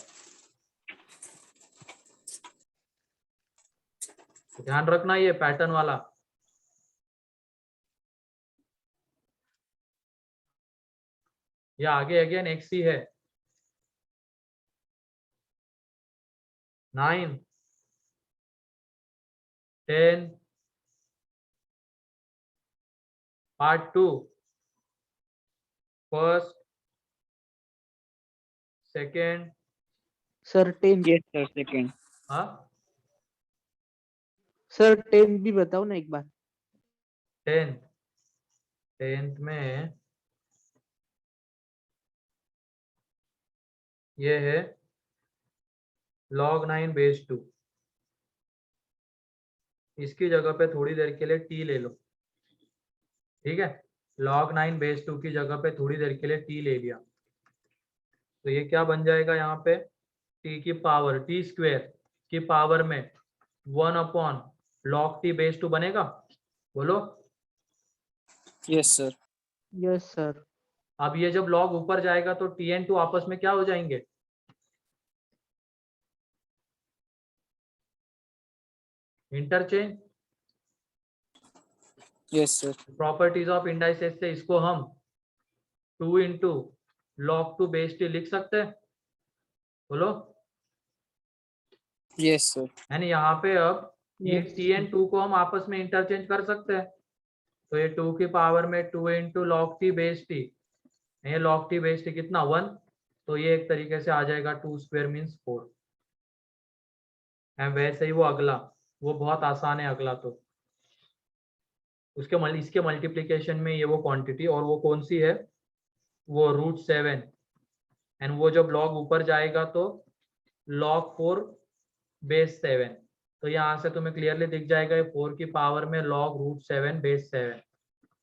[SPEAKER 1] ध्यान रखना ये पैटर्न वाला। ये आगे अगेन x ही है। 9 10 part 2 first second,
[SPEAKER 2] sir 10।
[SPEAKER 3] Yes sir second.
[SPEAKER 1] हाँ
[SPEAKER 2] सर 10 भी बताओ ना एक बार।
[SPEAKER 1] 10th में ये है log 9 बेस 2, इसकी जगह पे थोड़ी देर के लिए t ले लो, ठीक है। log 9 बेस 2 की जगह पे थोड़ी देर के लिए t ले लिया, तो ये क्या बन जाएगा यहाँ पे, t की पावर t स्क्वायर की पावर में 1/log t बेस 2 बनेगा, बोलो।
[SPEAKER 3] Yes sir.
[SPEAKER 2] Yes sir.
[SPEAKER 1] अब ये जब log ऊपर जाएगा तो t and 2 आपस में क्या हो जाएंगे, interchange.
[SPEAKER 3] Yes sir.
[SPEAKER 1] Properties of indices से इसको हम 2 इंटू log 2 बेस t लिख सकते हैं, बोलो।
[SPEAKER 3] Yes sir.
[SPEAKER 1] यानी यहाँ पे अब ये
[SPEAKER 2] Yes,
[SPEAKER 1] t and 2 को हम आपस में इंटरचेंज कर सकते हैं, तो ये 2 की पावर में 2 into log t base t ये log t बेस t कितना 1, तो ये एक तरीके से आ जाएगा 2 स्क्वायर मीन्स 4। एंड वैसे ही वो अगला, वो बहुत आसान है अगला, तो उसके इसके मल्टीप्लिकेशन में ये वो क्वांटिटी, और वो कौन सी है, वो √7, एंड वो जब log ऊपर जाएगा तो log 4 बेस 7। तो यहाँ से तुम्हें क्लियरली दिख जाएगा ये 4 की पावर में log √7 बेस 7,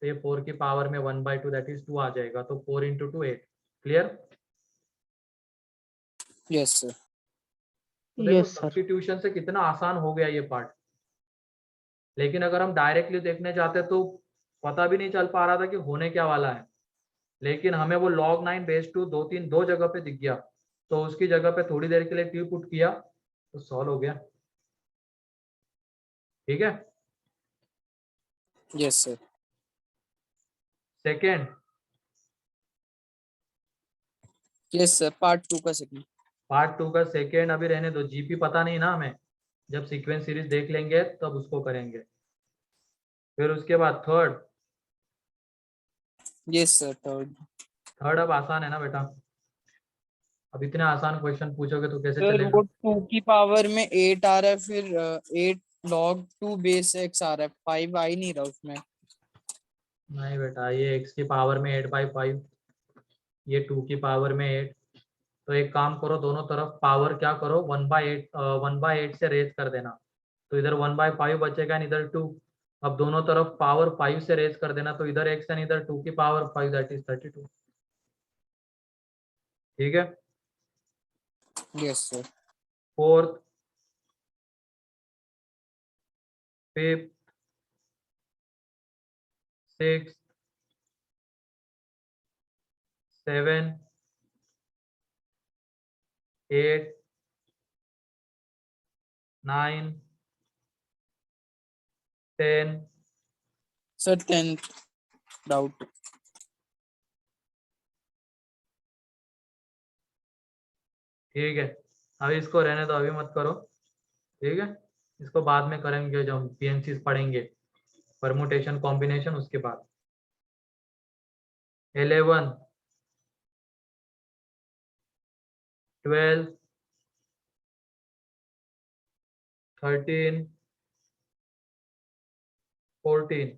[SPEAKER 1] तो ये 4 की पावर में 1/2 दैट इज 2 आ जाएगा, तो 4 × 2 8। क्लियर?
[SPEAKER 3] Yes sir.
[SPEAKER 1] तो देखो
[SPEAKER 2] यस सर।
[SPEAKER 1] सब्स्टिट्यूशन से कितना आसान हो गया ये पार्ट। लेकिन अगर हम डायरेक्टली देखने जाते तो पता भी नहीं चल पा रहा था कि होने क्या वाला है, लेकिन हमें वो log 9 बेस 2 दो जगह पे दिख गया, तो उसकी जगह पे थोड़ी देर के लिए t पुट किया तो सॉल्व हो गया। ठीक है।
[SPEAKER 3] Yes sir.
[SPEAKER 1] Second,
[SPEAKER 3] yes sir, part 2 का सेकंड।
[SPEAKER 1] पार्ट 2 का सेकेंड अभी रहने दो, जीपी पता नहीं ना हमें, जब सीक्वेंस सीरीज देख लेंगे तब उसको करेंगे। फिर उसके बाद third,
[SPEAKER 3] yes sir, third.
[SPEAKER 1] Third अब आसान है ना बेटा, अब इतने आसान क्वेश्चन पूछोगे तो कैसे
[SPEAKER 3] सर
[SPEAKER 1] चलेगा।
[SPEAKER 3] वो 2 की पावर में 8 आ रहा है, फिर 8 log 2 बेस x आ रहा है, 5 आ ही नहीं रहा उसमें।
[SPEAKER 1] नहीं बेटा, ये x की पावर में 8/5, ये 2 की पावर में 8, तो एक काम करो, दोनों तरफ पावर क्या करो 1/8 से रेज कर देना, तो इधर 1/5 बचेगा एंड इधर 2। अब दोनों तरफ पावर 5 से रेज कर देना, तो इधर x एंड इधर 2 की पावर 5 दैट इज 32। ठीक है।
[SPEAKER 3] Yes sir.
[SPEAKER 1] Fourth, fifth, six, 7, 8, 9, 10,
[SPEAKER 3] sir 10th doubt.
[SPEAKER 1] ठीक है। अभी इसको रहने दो, अभी मत करो। ठीक है, इसको बाद में करेंगे जब हम पीएनसी पढ़ेंगे, परमुटेशन कॉम्बिनेशन, उसके बाद। 11, 12, 13, 14।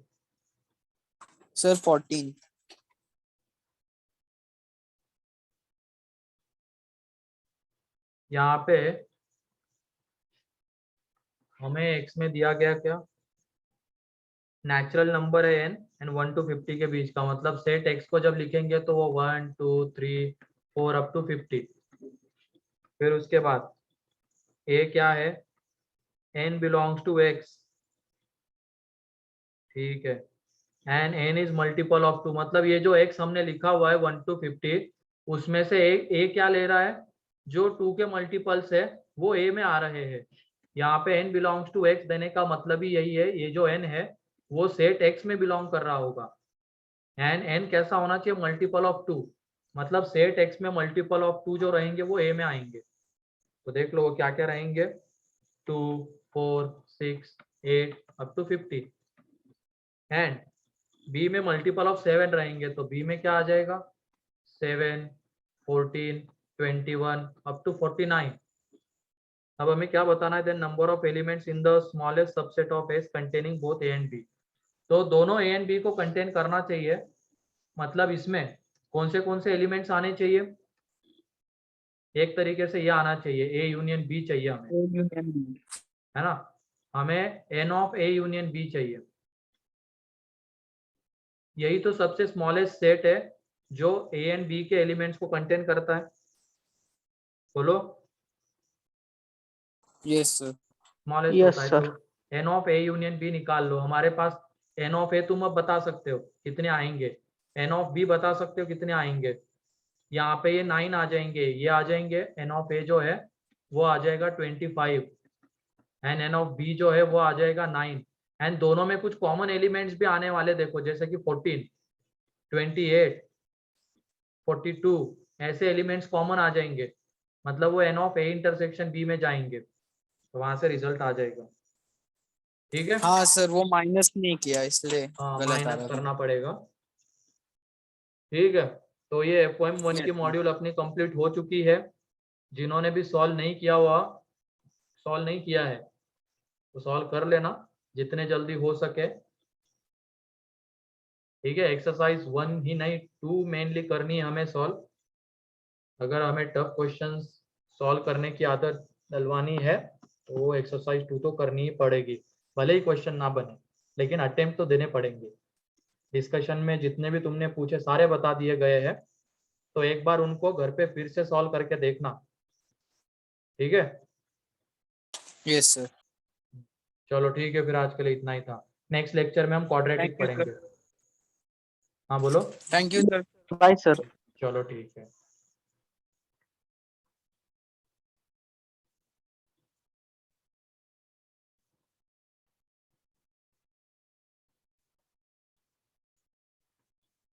[SPEAKER 3] सर 14।
[SPEAKER 1] यहाँ पे हमें x में दिया गया क्या, नेचुरल नंबर है n एंड 1 to 50 के बीच का, मतलब सेट x को जब लिखेंगे तो वो 1 2 3 4 अप टू 50। फिर उसके बाद a क्या है, n बिलोंग्स टू x। ठीक है, and n is multiple of 2, मतलब ये जो x हमने लिखा हुआ है 1 to 50, उसमें से a क्या ले रहा है, जो 2 के मल्टीपल्स है वो a में आ रहे हैं। यहाँ पे n बिलोंग्स टू x देने का मतलब ही यही है, ये जो n है वो सेट x में बिलोंग कर रहा होगा, एंड n कैसा होना चाहिए, मल्टीपल ऑफ 2, मतलब सेट x में मल्टीपल ऑफ 2 जो रहेंगे वो a में आएंगे। तो देख लो वो क्या क्या रहेंगे, 2, 4, 6, 8 अप टू 50, एंड b में मल्टीपल ऑफ 7 रहेंगे, तो b में क्या आ जाएगा, 7, 14, 21 अप टू 49। अब हमें क्या बताना है, then number of elements in the smallest subset of S containing both A and B. तो दोनों ए एंड बी को कंटेन करना चाहिए, मतलब इसमें कौन से एलिमेंट्स आने चाहिए, एक तरीके से ये आना चाहिए, ए यूनियन बी चाहिए हमें, है ना, हमें N of A union B चाहिए। यही तो सबसे स्मॉलेस्ट सेट है जो ए एंड बी के एलिमेंट्स को कंटेन करता है। बोलो।
[SPEAKER 3] Yes sir.
[SPEAKER 1] स्मॉलेस्ट
[SPEAKER 2] Yes,
[SPEAKER 1] होता है,
[SPEAKER 2] sir.
[SPEAKER 1] तो N of A union B निकाल लो। हमारे पास एन ऑफ ए तुम अब बता सकते हो कितने आएंगे, एन ऑफ बी बता सकते हो कितने आएंगे। यहाँ पे ये 9 आ जाएंगे, ये आ जाएंगे, एन ऑफ ए जो है वो आ जाएगा 25, एंड एन ऑफ बी जो है वो आ जाएगा 9, एंड दोनों में कुछ कॉमन एलिमेंट्स भी आने वाले, देखो जैसे कि 14, 28, 42, ऐसे एलिमेंट्स कॉमन आ जाएंगे, मतलब वो N of A intersection B में जाएंगे, तो वहां से रिजल्ट आ जाएगा। ठीक है,
[SPEAKER 3] हाँ सर, वो माइनस नहीं किया इसलिए
[SPEAKER 1] हाँ
[SPEAKER 3] गलत आ
[SPEAKER 1] माइनस
[SPEAKER 3] रहा था।
[SPEAKER 1] करना पड़ेगा। ठीक है, तो ये FOM1 की मॉड्यूल अपनी कंप्लीट हो चुकी है। जिन्होंने भी सॉल्व नहीं किया है तो सॉल्व कर लेना जितने जल्दी हो सके। ठीक है, एक्सरसाइज 1 ही नहीं 2 मेनली करनी है हमें सॉल्व। अगर हमें टफ क्वेश्चंस सॉल्व करने की आदत डलवानी है तो वो एक्सरसाइज 2 तो करनी ही पड़ेगी, भले ही क्वेश्चन ना बने लेकिन अटेम्प्ट तो देने पड़ेंगे। डिस्कशन में जितने भी तुमने पूछे सारे बता दिए गए हैं, तो एक बार उनको घर पे फिर से सॉल्व करके देखना। ठीक है,
[SPEAKER 3] यस सर।
[SPEAKER 1] चलो ठीक है, फिर आज के लिए इतना ही था। नेक्स्ट लेक्चर में हम क्वाड्रेटिक
[SPEAKER 5] Thank you, sir.
[SPEAKER 1] पढ़ेंगे। हाँ बोलो।
[SPEAKER 3] Thank you sir.
[SPEAKER 2] Bye sir.
[SPEAKER 1] चलो ठीक है।